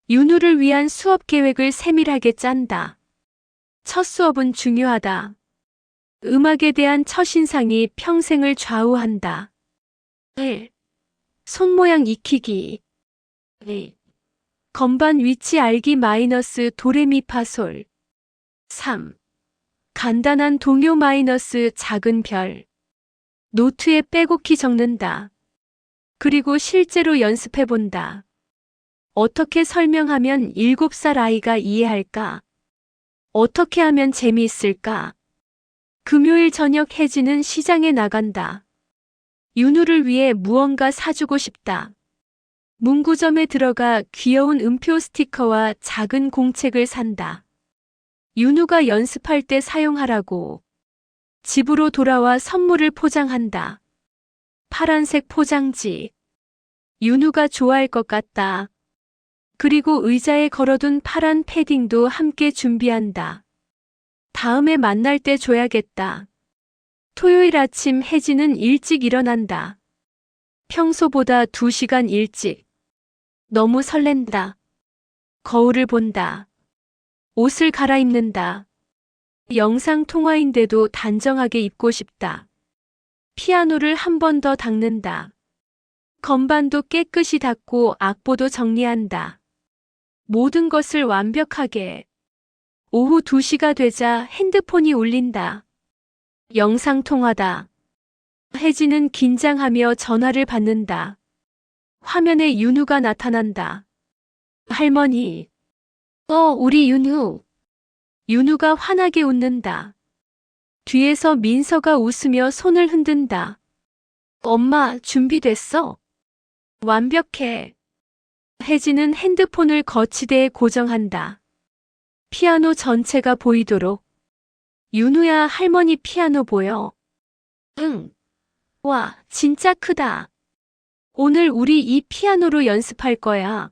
윤우를 위한 수업 계획을 세밀하게 짠다. 첫 수업은 중요하다. 음악에 대한 첫인상이 평생을 좌우한다. 1. 손 모양 익히기. 2. 건반 위치 알기 마이너스 도레미파솔. 3. 간단한 동요 마이너스 작은 별. 노트에 빼곡히 적는다. 그리고 실제로 연습해본다. 어떻게 설명하면 7살 아이가 이해할까? 어떻게 하면 재미있을까? 금요일 저녁 혜진은 시장에 나간다. 윤우를 위해 무언가 사주고 싶다. 문구점에 들어가 귀여운 음표 스티커와 작은 공책을 산다. 윤우가 연습할 때 사용하라고. 집으로 돌아와 선물을 포장한다. 파란색 포장지. 윤우가 좋아할 것 같다. 그리고 의자에 걸어둔 파란 패딩도 함께 준비한다. 다음에 만날 때 줘야겠다. 토요일 아침 혜진은 일찍 일어난다. 평소보다 2시간 일찍. 너무 설렌다. 거울을 본다. 옷을 갈아입는다. 영상 통화인데도 단정하게 입고 싶다. 피아노를 한 번 더 닦는다. 건반도 깨끗이 닦고 악보도 정리한다. 모든 것을 완벽하게. 오후 2시가 되자 핸드폰이 울린다. 영상통화다. 혜진은 긴장하며 전화를 받는다. 화면에 윤우가 나타난다. 할머니. 우리 윤우. 윤우가 환하게 웃는다. 뒤에서 민서가 웃으며 손을 흔든다. 엄마, 준비됐어? 완벽해. 혜진은 핸드폰을 거치대에 고정한다. 피아노 전체가 보이도록. 윤우야, 할머니 피아노 보여? 응. 와, 진짜 크다. 오늘 우리 이 피아노로 연습할 거야.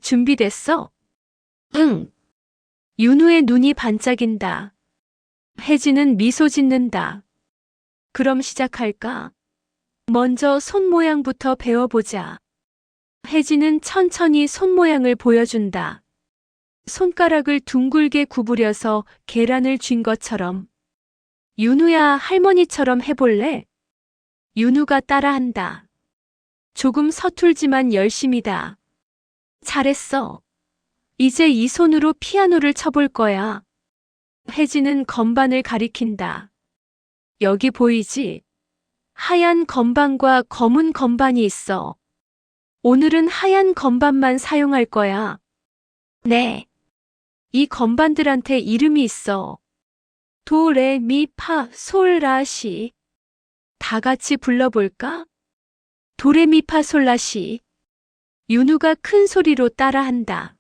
준비됐어? 응. 윤우의 눈이 반짝인다. 혜진은 미소 짓는다. 그럼 시작할까? 먼저 손 모양부터 배워보자. 혜진은 천천히 손 모양을 보여준다. 손가락을 둥글게 구부려서 계란을 쥔 것처럼. 윤우야, 할머니처럼 해볼래? 윤우가 따라한다. 조금 서툴지만 열심이다. 잘했어. 이제 이 손으로 피아노를 쳐볼 거야. 혜진은 건반을 가리킨다. 여기 보이지? 하얀 건반과 검은 건반이 있어. 오늘은 하얀 건반만 사용할 거야. 네. 이 건반들한테 이름이 있어. 도, 레, 미, 파, 솔, 라, 시. 다 같이 불러볼까? 도레미파솔라시. 윤우가 큰 소리로 따라한다.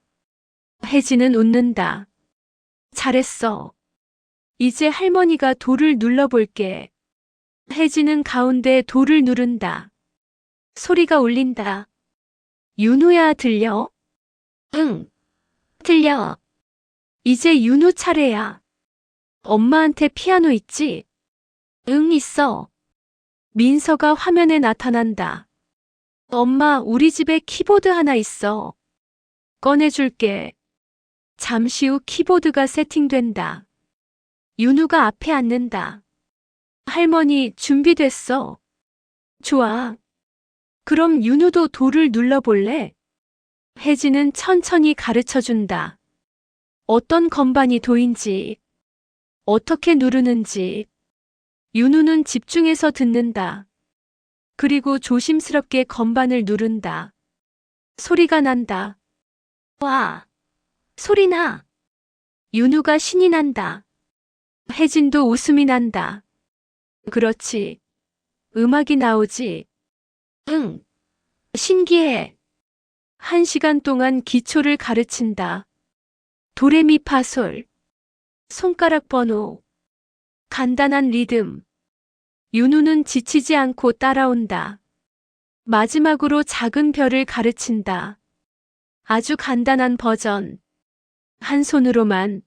혜진은 웃는다. 잘했어. 이제 할머니가 도를 눌러볼게. 혜진은 가운데 도를 누른다. 소리가 울린다. 윤우야, 들려? 응. 들려. 이제 윤우 차례야. 엄마한테 피아노 있지? 응, 있어. 민서가 화면에 나타난다. 엄마, 우리 집에 키보드 하나 있어. 꺼내줄게. 잠시 후 키보드가 세팅된다. 윤우가 앞에 앉는다. 할머니, 준비됐어. 좋아. 그럼 윤우도 도를 눌러볼래? 혜진은 천천히 가르쳐준다. 어떤 건반이 도인지, 어떻게 누르는지. 윤우는 집중해서 듣는다. 그리고 조심스럽게 건반을 누른다. 소리가 난다. 와, 소리나. 윤우가 신이 난다. 혜진도 웃음이 난다. 그렇지. 음악이 나오지. 응. 신기해. 1시간 동안 기초를 가르친다. 도레미파솔. 손가락 번호. 간단한 리듬. 윤우는 지치지 않고 따라온다. 마지막으로 작은 별을 가르친다. 아주 간단한 버전. 한 손으로만.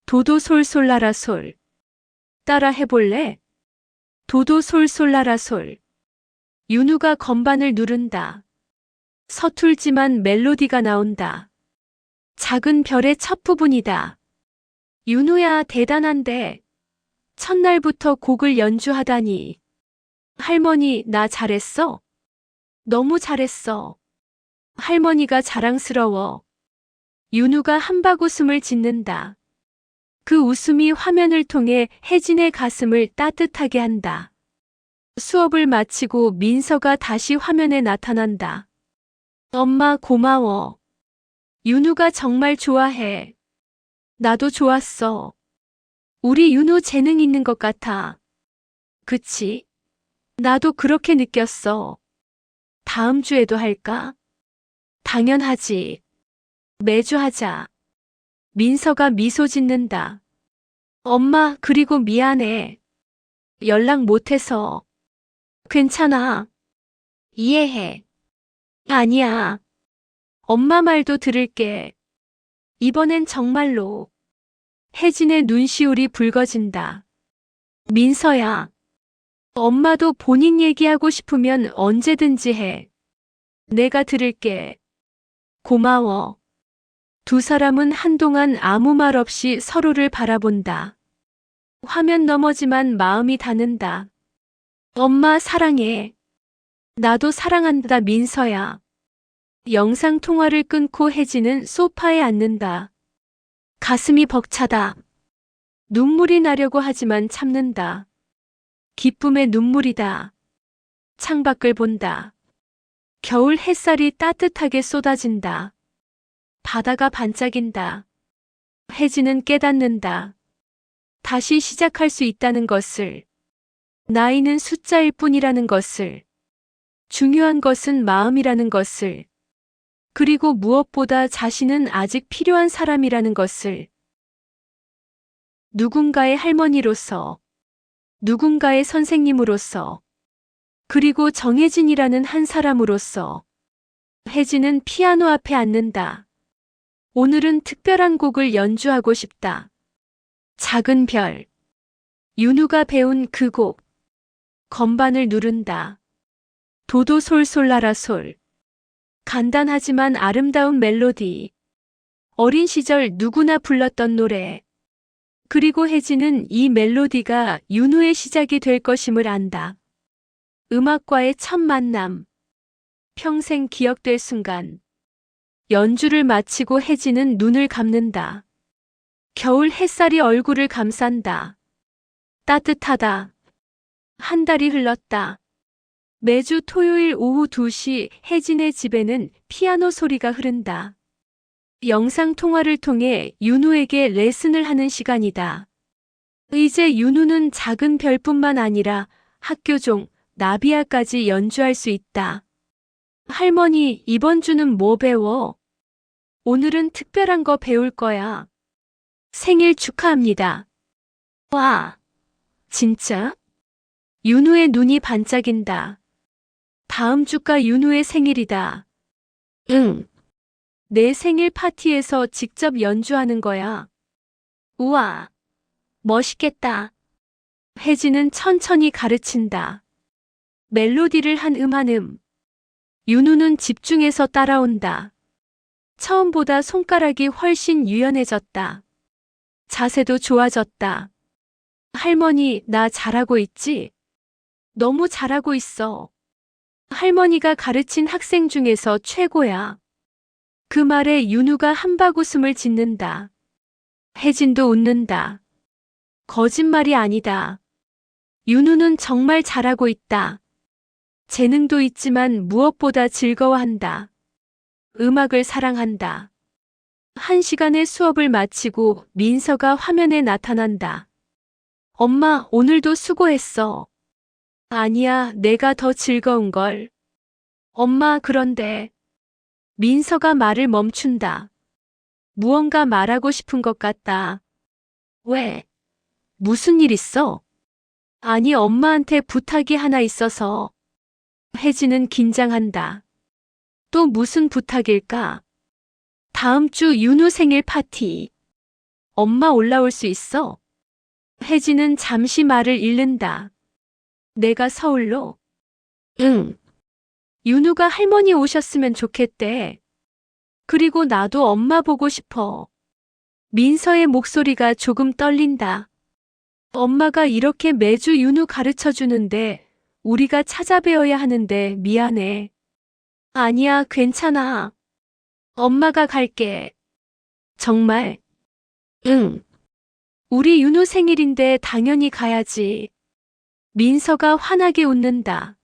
도도 솔솔 나라 솔. 따라 해볼래? 도도 솔솔 나라 솔. 윤우가 건반을 누른다. 서툴지만 멜로디가 나온다. 작은 별의 첫 부분이다. 윤우야, 대단한데. 첫날부터 곡을 연주하다니. 할머니, 나 잘했어? 너무 잘했어. 할머니가 자랑스러워. 윤우가 한박웃음을 짓는다. 그 웃음이 화면을 통해 혜진의 가슴을 따뜻하게 한다. 수업을 마치고 민서가 다시 화면에 나타난다. 엄마, 고마워. 윤우가 정말 좋아해. 나도 좋았어. 우리 윤우 재능 있는 것 같아. 그치? 나도 그렇게 느꼈어. 다음 주에도 할까? 당연하지. 매주 하자. 민서가 미소 짓는다. 엄마, 그리고 미안해. 연락 못해서. 괜찮아. 이해해. 아니야. 엄마 말도 들을게. 이번엔 정말로. 혜진의 눈시울이 붉어진다. 민서야. 엄마도 본인 얘기하고 싶으면 언제든지 해. 내가 들을게. 고마워. 두 사람은 한동안 아무 말 없이 서로를 바라본다. 화면 너머지만 마음이 닿는다. 엄마 사랑해. 나도 사랑한다, 민서야. 영상 통화를 끊고 혜진은 소파에 앉는다. 가슴이 벅차다. 눈물이 나려고 하지만 참는다. 기쁨의 눈물이다. 창밖을 본다. 겨울 햇살이 따뜻하게 쏟아진다. 바다가 반짝인다. 혜진은 깨닫는다. 다시 시작할 수 있다는 것을. 나이는 숫자일 뿐이라는 것을. 중요한 것은 마음이라는 것을. 그리고 무엇보다 자신은 아직 필요한 사람이라는 것을. 누군가의 할머니로서, 누군가의 선생님으로서, 그리고 정혜진이라는 한 사람으로서. 혜진은 피아노 앞에 앉는다. 오늘은 특별한 곡을 연주하고 싶다. 작은 별. 윤우가 배운 그 곡. 건반을 누른다. 도도 솔솔 나라 솔. 간단하지만 아름다운 멜로디. 어린 시절 누구나 불렀던 노래. 그리고 혜진은 이 멜로디가 윤우의 시작이 될 것임을 안다. 음악과의 첫 만남. 평생 기억될 순간. 연주를 마치고 혜진은 눈을 감는다. 겨울 햇살이 얼굴을 감싼다. 따뜻하다. 한 달이 흘렀다. 매주 토요일 오후 2시 혜진의 집에는 피아노 소리가 흐른다. 영상 통화를 통해 윤우에게 레슨을 하는 시간이다. 이제 윤우는 작은 별뿐만 아니라 학교종, 나비야까지 연주할 수 있다. 할머니, 이번 주는 뭐 배워? 오늘은 특별한 거 배울 거야. 생일 축하합니다. 와, 진짜? 윤우의 눈이 반짝인다. 다음 주가 윤우의 생일이다. 응. 내 생일 파티에서 직접 연주하는 거야. 우와, 멋있겠다. 혜진은 천천히 가르친다. 멜로디를 한 한 음. 윤우는 집중해서 따라온다. 처음보다 손가락이 훨씬 유연해졌다. 자세도 좋아졌다. 할머니, 나 잘하고 있지? 너무 잘하고 있어. 할머니가 가르친 학생 중에서 최고야. 그 말에 윤우가 한박웃음을 짓는다. 혜진도 웃는다. 거짓말이 아니다. 윤우는 정말 잘하고 있다. 재능도 있지만 무엇보다 즐거워한다. 음악을 사랑한다. 1시간의 수업을 마치고 민서가 화면에 나타난다. 엄마, 오늘도 수고했어. 아니야, 내가 더 즐거운걸. 엄마, 그런데. 민서가 말을 멈춘다. 무언가 말하고 싶은 것 같다. 왜? 무슨 일 있어? 아니, 엄마한테 부탁이 하나 있어서. 혜진은 긴장한다. 또 무슨 부탁일까? 다음 주 윤우 생일 파티. 엄마 올라올 수 있어? 혜진은 잠시 말을 잃는다. 내가 서울로? 응. 윤우가 할머니 오셨으면 좋겠대. 그리고 나도 엄마 보고 싶어. 민서의 목소리가 조금 떨린다. 엄마가 이렇게 매주 윤우 가르쳐 주는데 우리가 찾아뵈어야 하는데 미안해. 아니야, 괜찮아. 엄마가 갈게. 정말? 응. 우리 윤우 생일인데 당연히 가야지. 민서가 환하게 웃는다.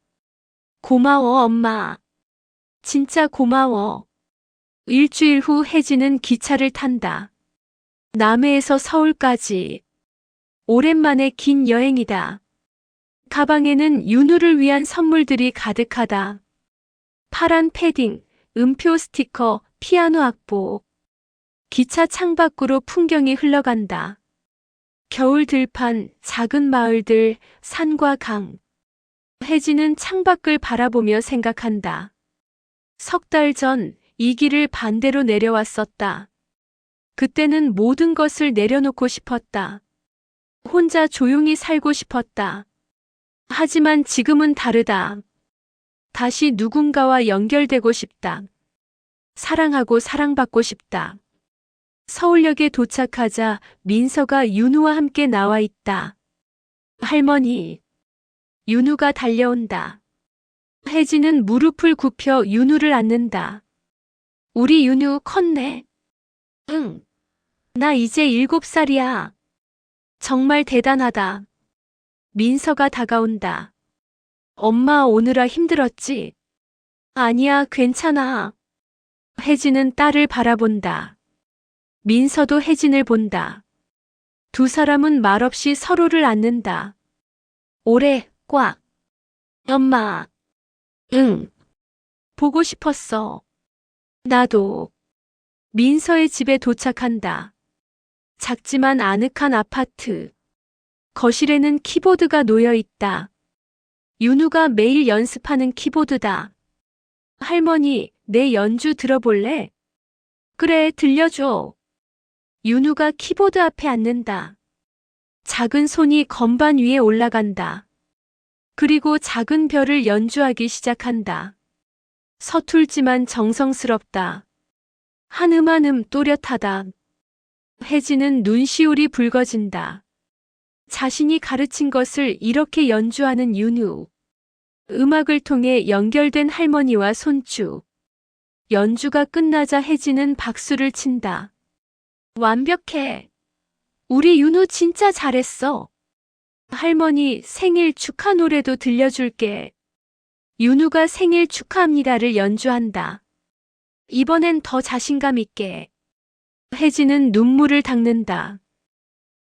고마워, 엄마. 진짜 고마워. 일주일 후 혜진은 기차를 탄다. 남해에서 서울까지. 오랜만에 긴 여행이다. 가방에는 윤우를 위한 선물들이 가득하다. 파란 패딩, 음표 스티커, 피아노 악보. 기차 창밖으로 풍경이 흘러간다. 겨울 들판, 작은 마을들, 산과 강. 혜진은 창밖을 바라보며 생각한다. 석 달 전 이 길을 반대로 내려왔었다. 그때는 모든 것을 내려놓고 싶었다. 혼자 조용히 살고 싶었다. 하지만 지금은 다르다. 다시 누군가와 연결되고 싶다. 사랑하고 사랑받고 싶다. 서울역에 도착하자 민서가 윤우와 함께 나와 있다. 할머니. 윤우가 달려온다. 혜진은 무릎을 굽혀 윤우를 안는다. 우리 윤우 컸네. 응. 나 이제 7살이야. 정말 대단하다. 민서가 다가온다. 엄마 오느라 힘들었지? 아니야, 괜찮아. 혜진은 딸을 바라본다. 민서도 혜진을 본다. 두 사람은 말없이 서로를 안는다. 오래, 꽉. 엄마. 응. 보고 싶었어. 나도. 민서의 집에 도착한다. 작지만 아늑한 아파트. 거실에는 키보드가 놓여 있다. 윤우가 매일 연습하는 키보드다. 할머니, 내 연주 들어볼래? 그래, 들려줘. 윤우가 키보드 앞에 앉는다. 작은 손이 건반 위에 올라간다. 그리고 작은 별을 연주하기 시작한다. 서툴지만 정성스럽다. 한 음 한 음 또렷하다. 혜진은 눈시울이 붉어진다. 자신이 가르친 것을 이렇게 연주하는 윤우. 음악을 통해 연결된 할머니와 손주. 연주가 끝나자 혜진은 박수를 친다. 완벽해. 우리 윤우 진짜 잘했어. 할머니 생일 축하 노래도 들려줄게. 윤우가 생일 축하합니다를 연주한다. 이번엔 더 자신감 있게. 혜진은 눈물을 닦는다.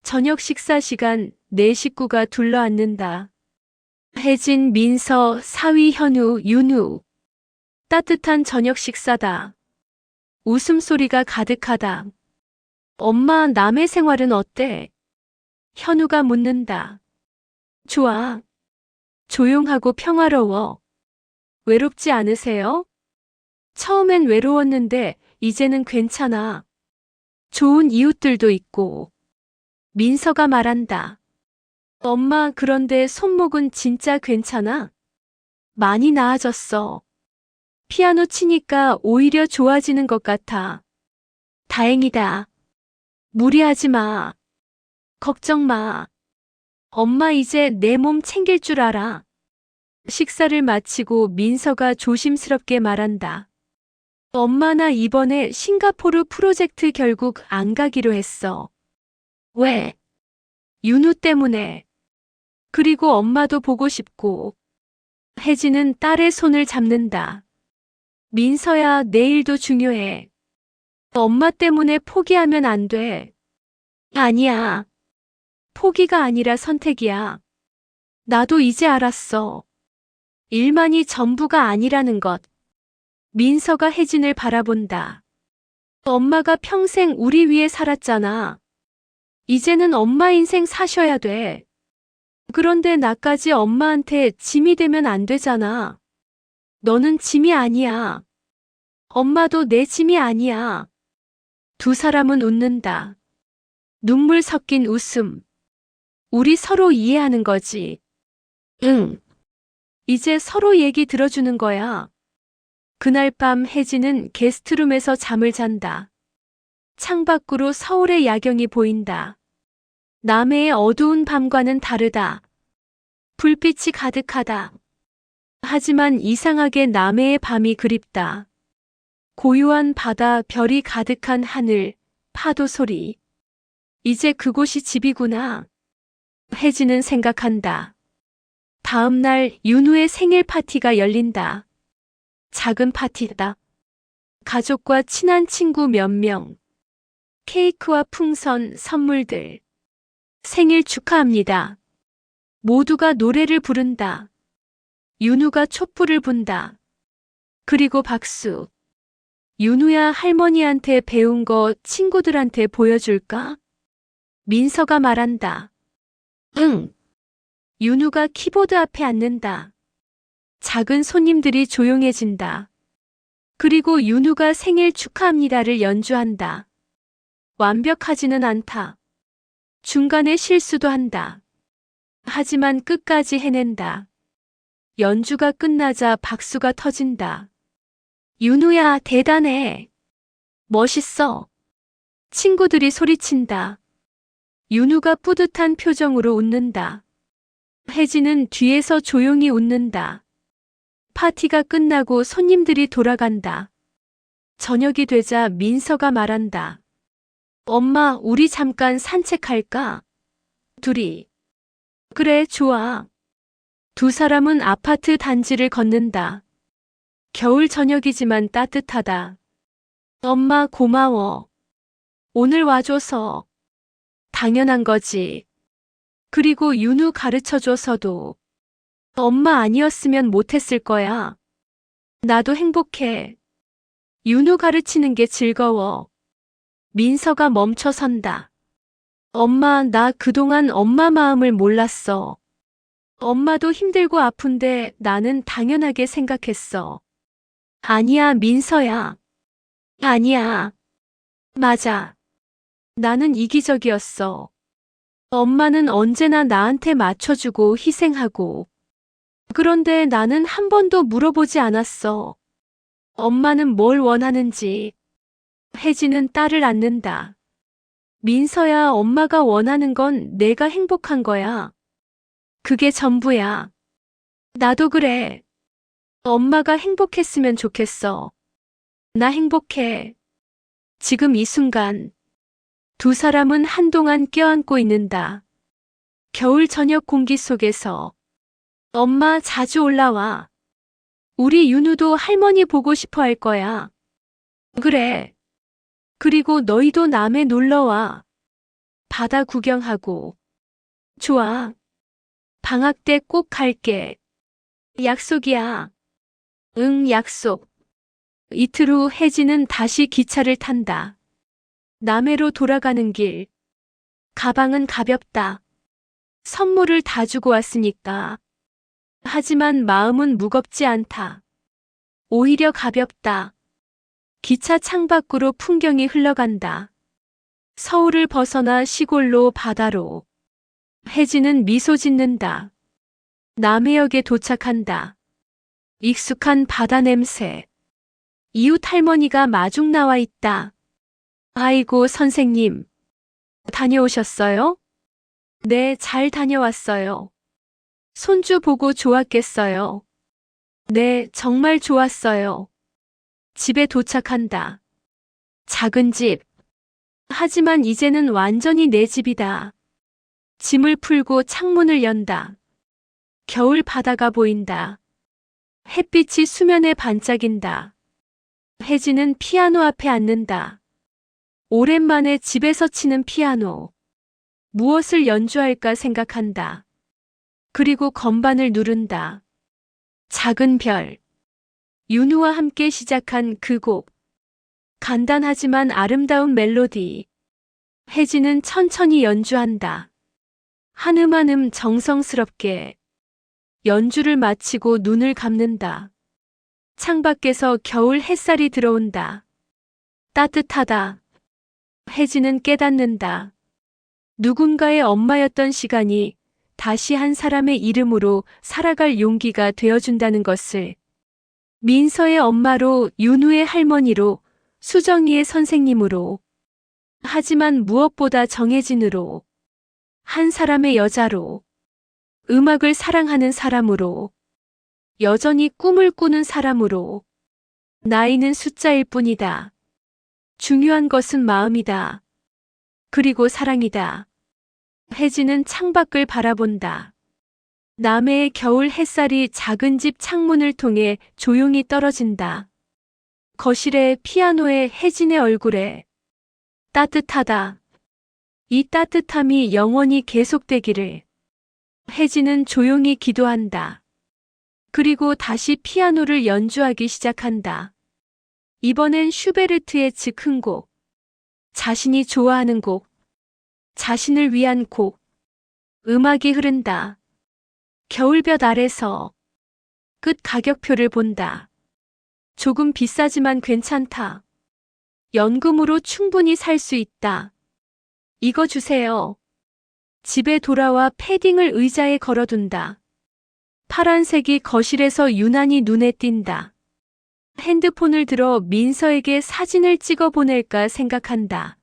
저녁 식사 시간 네 식구가 둘러앉는다. 혜진, 민서, 사위, 현우, 윤우. 따뜻한 저녁 식사다. 웃음소리가 가득하다. 엄마, 남의 생활은 어때? 현우가 묻는다. 좋아. 조용하고 평화로워. 외롭지 않으세요? 처음엔 외로웠는데 이제는 괜찮아. 좋은 이웃들도 있고. 민서가 말한다. 엄마, 그런데 손목은 진짜 괜찮아? 많이 나아졌어. 피아노 치니까 오히려 좋아지는 것 같아. 다행이다. 무리하지 마. 걱정 마. 엄마 이제 내 몸 챙길 줄 알아. 식사를 마치고 민서가 조심스럽게 말한다. 엄마, 나 이번에 싱가포르 프로젝트 결국 안 가기로 했어. 왜? 윤우 때문에. 그리고 엄마도 보고 싶고. 혜진은 딸의 손을 잡는다. 민서야, 내일도 중요해. 엄마 때문에 포기하면 안 돼. 아니야. 포기가 아니라 선택이야. 나도 이제 알았어. 일만이 전부가 아니라는 것. 민서가 혜진을 바라본다. 엄마가 평생 우리 위해 살았잖아. 이제는 엄마 인생 사셔야 돼. 그런데 나까지 엄마한테 짐이 되면 안 되잖아. 너는 짐이 아니야. 엄마도 내 짐이 아니야. 두 사람은 웃는다. 눈물 섞인 웃음. 우리 서로 이해하는 거지. 응. 이제 서로 얘기 들어주는 거야. 그날 밤 혜진은 게스트룸에서 잠을 잔다. 창밖으로 서울의 야경이 보인다. 남해의 어두운 밤과는 다르다. 불빛이 가득하다. 하지만 이상하게 남해의 밤이 그립다. 고요한 바다, 별이 가득한 하늘, 파도 소리. 이제 그곳이 집이구나. 혜진은 생각한다. 다음 날 윤우의 생일 파티가 열린다. 작은 파티다. 가족과 친한 친구 몇 명. 케이크와 풍선, 선물들. 생일 축하합니다. 모두가 노래를 부른다. 윤우가 촛불을 분다. 그리고 박수. 윤우야, 할머니한테 배운 거 친구들한테 보여줄까? 민서가 말한다. 응. 윤우가 키보드 앞에 앉는다. 작은 손님들이 조용해진다. 그리고 윤우가 생일 축하합니다를 연주한다. 완벽하지는 않다. 중간에 실수도 한다. 하지만 끝까지 해낸다. 연주가 끝나자 박수가 터진다. 윤우야, 대단해. 멋있어. 친구들이 소리친다. 윤우가 뿌듯한 표정으로 웃는다. 혜진은 뒤에서 조용히 웃는다. 파티가 끝나고 손님들이 돌아간다. 저녁이 되자 민서가 말한다. 엄마, 우리 잠깐 산책할까? 둘이. 그래, 좋아. 두 사람은 아파트 단지를 걷는다. 겨울 저녁이지만 따뜻하다. 엄마, 고마워. 오늘 와줘서. 당연한 거지. 그리고 윤우 가르쳐줘서도. 엄마 아니었으면 못했을 거야. 나도 행복해. 윤우 가르치는 게 즐거워. 민서가 멈춰선다. 엄마, 나 그동안 엄마 마음을 몰랐어. 엄마도 힘들고 아픈데 나는 당연하게 생각했어. 아니야, 민서야. 아니야. 맞아. 나는 이기적이었어. 엄마는 언제나 나한테 맞춰주고 희생하고. 그런데 나는 한 번도 물어보지 않았어. 엄마는 뭘 원하는지. 혜진은 딸을 안는다. 민서야, 엄마가 원하는 건 내가 행복한 거야. 그게 전부야. 나도 그래. 엄마가 행복했으면 좋겠어. 나 행복해. 지금 이 순간. 두 사람은 한동안 껴안고 있는다. 겨울 저녁 공기 속에서. 엄마, 자주 올라와. 우리 윤우도 할머니 보고 싶어 할 거야. 그래. 그리고 너희도 남해 놀러와. 바다 구경하고. 좋아. 방학 때 꼭 갈게. 약속이야. 응, 약속. 이틀 후 혜진은 다시 기차를 탄다. 남해로 돌아가는 길. 가방은 가볍다. 선물을 다 주고 왔으니까. 하지만 마음은 무겁지 않다. 오히려 가볍다. 기차 창밖으로 풍경이 흘러간다. 서울을 벗어나 시골로 바다로. 혜진은 미소 짓는다. 남해역에 도착한다. 익숙한 바다 냄새. 이웃 할머니가 마중 나와 있다. 아이고, 선생님. 다녀오셨어요? 네, 잘 다녀왔어요. 손주 보고 좋았겠어요. 네, 정말 좋았어요. 집에 도착한다. 작은 집. 하지만 이제는 완전히 내 집이다. 짐을 풀고 창문을 연다. 겨울 바다가 보인다. 햇빛이 수면에 반짝인다. 혜진은 피아노 앞에 앉는다. 오랜만에 집에서 치는 피아노. 무엇을 연주할까 생각한다. 그리고 건반을 누른다. 작은 별. 윤우와 함께 시작한 그 곡. 간단하지만 아름다운 멜로디. 혜진은 천천히 연주한다. 한음 한음 정성스럽게. 연주를 마치고 눈을 감는다. 창밖에서 겨울 햇살이 들어온다. 따뜻하다. 혜진은 깨닫는다. 누군가의 엄마였던 시간이 다시 한 사람의 이름으로 살아갈 용기가 되어준다는 것을. 민서의 엄마로, 윤우의 할머니로, 수정이의 선생님으로. 하지만 무엇보다 정혜진으로. 한 사람의 여자로. 음악을 사랑하는 사람으로. 여전히 꿈을 꾸는 사람으로. 나이는 숫자일 뿐이다. 중요한 것은 마음이다. 그리고 사랑이다. 혜진은 창밖을 바라본다. 남해의 겨울 햇살이 작은 집 창문을 통해 조용히 떨어진다. 거실에 피아노에 혜진의 얼굴에. 따뜻하다. 이 따뜻함이 영원히 계속되기를. 혜진은 조용히 기도한다. 그리고 다시 피아노를 연주하기 시작한다. 이번엔 슈베르트의 즉흥곡. 자신이 좋아하는 곡. 자신을 위한 곡. 음악이 흐른다. 겨울볕 아래서 끝 가격표를 본다. 조금 비싸지만 괜찮다. 연금으로 충분히 살 수 있다. 이거 주세요. 집에 돌아와 패딩을 의자에 걸어둔다. 파란색이 거실에서 유난히 눈에 띈다. 핸드폰을 들어 민서에게 사진을 찍어 보낼까 생각한다.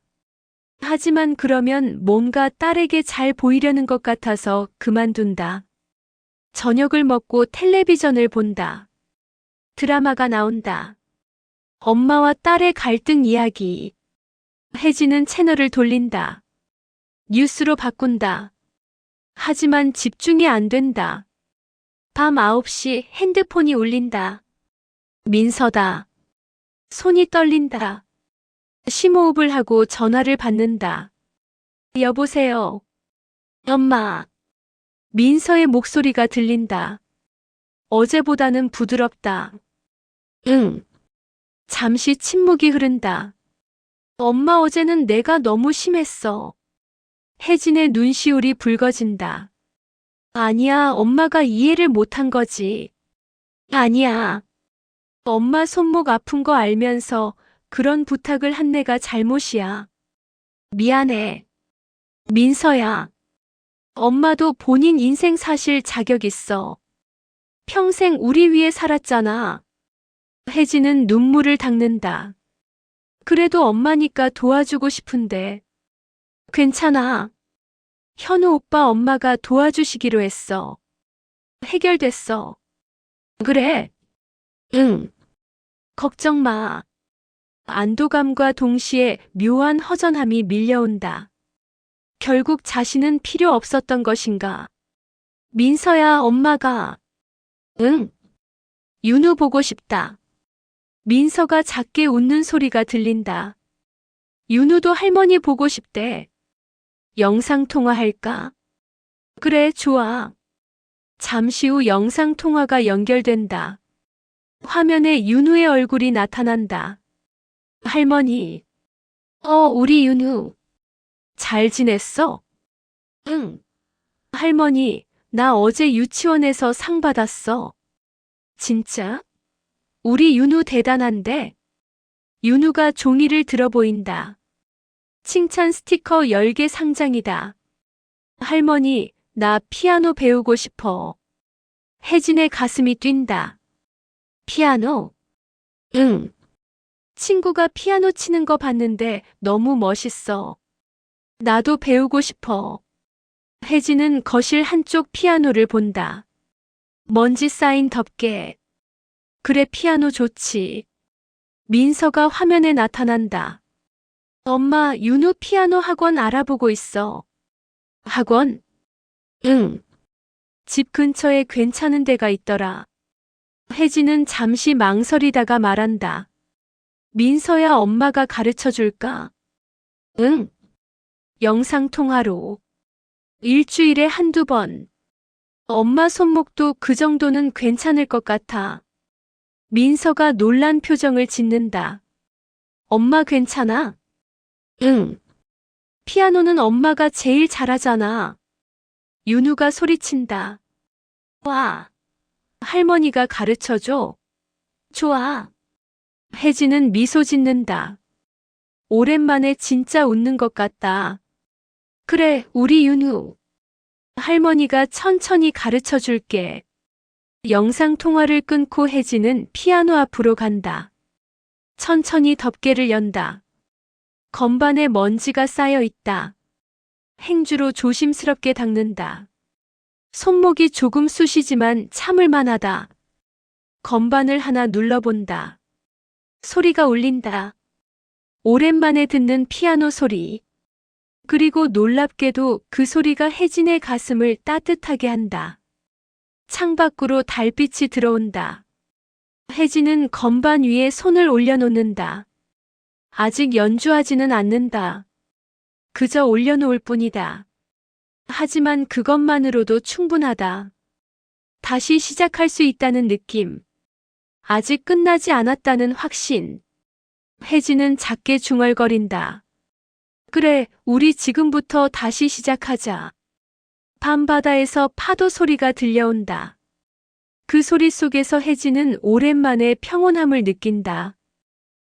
하지만 그러면 뭔가 딸에게 잘 보이려는 것 같아서 그만둔다. 저녁을 먹고 텔레비전을 본다. 드라마가 나온다. 엄마와 딸의 갈등 이야기. 혜진은 채널을 돌린다. 뉴스로 바꾼다. 하지만 집중이 안 된다. 밤 9시 핸드폰이 울린다. 민서다. 손이 떨린다. 심호흡을 하고 전화를 받는다. 여보세요. 엄마. 민서의 목소리가 들린다. 어제보다는 부드럽다. 응. 잠시 침묵이 흐른다. 엄마, 어제는 내가 너무 심했어. 혜진의 눈시울이 붉어진다. 아니야, 엄마가 이해를 못한 거지. 아니야. 엄마 손목 아픈 거 알면서 그런 부탁을 한 내가 잘못이야. 미안해. 민서야. 엄마도 본인 인생 사실 자격 있어. 평생 우리 위해 살았잖아. 혜진은 눈물을 닦는다. 그래도 엄마니까 도와주고 싶은데. 괜찮아. 현우 오빠 엄마가 도와주시기로 했어. 해결됐어. 그래. 응. 걱정 마. 안도감과 동시에 묘한 허전함이 밀려온다. 결국 자신은 필요 없었던 것인가. 민서야, 엄마가. 응. 윤우 보고 싶다. 민서가 작게 웃는 소리가 들린다. 윤우도 할머니 보고 싶대. 영상통화할까? 그래, 좋아. 잠시 후 영상통화가 연결된다. 화면에 윤우의 얼굴이 나타난다. 할머니. 우리 윤우. 잘 지냈어? 응. 할머니, 나 어제 유치원에서 상 받았어. 진짜? 우리 윤우 대단한데? 윤우가 종이를 들어 보인다. 칭찬 스티커 10개 상장이다. 할머니, 나 피아노 배우고 싶어. 혜진의 가슴이 뛴다. 피아노? 응. 친구가 피아노 치는 거 봤는데 너무 멋있어. 나도 배우고 싶어. 혜진은 거실 한쪽 피아노를 본다. 먼지 쌓인 덮개. 그래, 피아노 좋지. 민서가 화면에 나타난다. 엄마, 윤우 피아노 학원 알아보고 있어. 학원? 응. 집 근처에 괜찮은 데가 있더라. 혜진은 잠시 망설이다가 말한다. 민서야, 엄마가 가르쳐 줄까? 응. 영상통화로. 일주일에 한두 번. 엄마 손목도 그 정도는 괜찮을 것 같아. 민서가 놀란 표정을 짓는다. 엄마 괜찮아? 응. 피아노는 엄마가 제일 잘하잖아. 윤우가 소리친다. 와. 할머니가 가르쳐줘. 좋아. 혜진은 미소 짓는다. 오랜만에 진짜 웃는 것 같다. 그래, 우리 윤우. 할머니가 천천히 가르쳐 줄게. 영상 통화를 끊고 혜진은 피아노 앞으로 간다. 천천히 덮개를 연다. 건반에 먼지가 쌓여 있다. 행주로 조심스럽게 닦는다. 손목이 조금 쑤시지만 참을 만하다. 건반을 하나 눌러본다. 소리가 울린다. 오랜만에 듣는 피아노 소리. 그리고 놀랍게도 그 소리가 혜진의 가슴을 따뜻하게 한다. 창밖으로 달빛이 들어온다. 혜진은 건반 위에 손을 올려놓는다. 아직 연주하지는 않는다. 그저 올려놓을 뿐이다. 하지만 그것만으로도 충분하다. 다시 시작할 수 있다는 느낌. 아직 끝나지 않았다는 확신. 혜진은 작게 중얼거린다. 그래, 우리 지금부터 다시 시작하자. 밤바다에서 파도 소리가 들려온다. 그 소리 속에서 혜진은 오랜만에 평온함을 느낀다.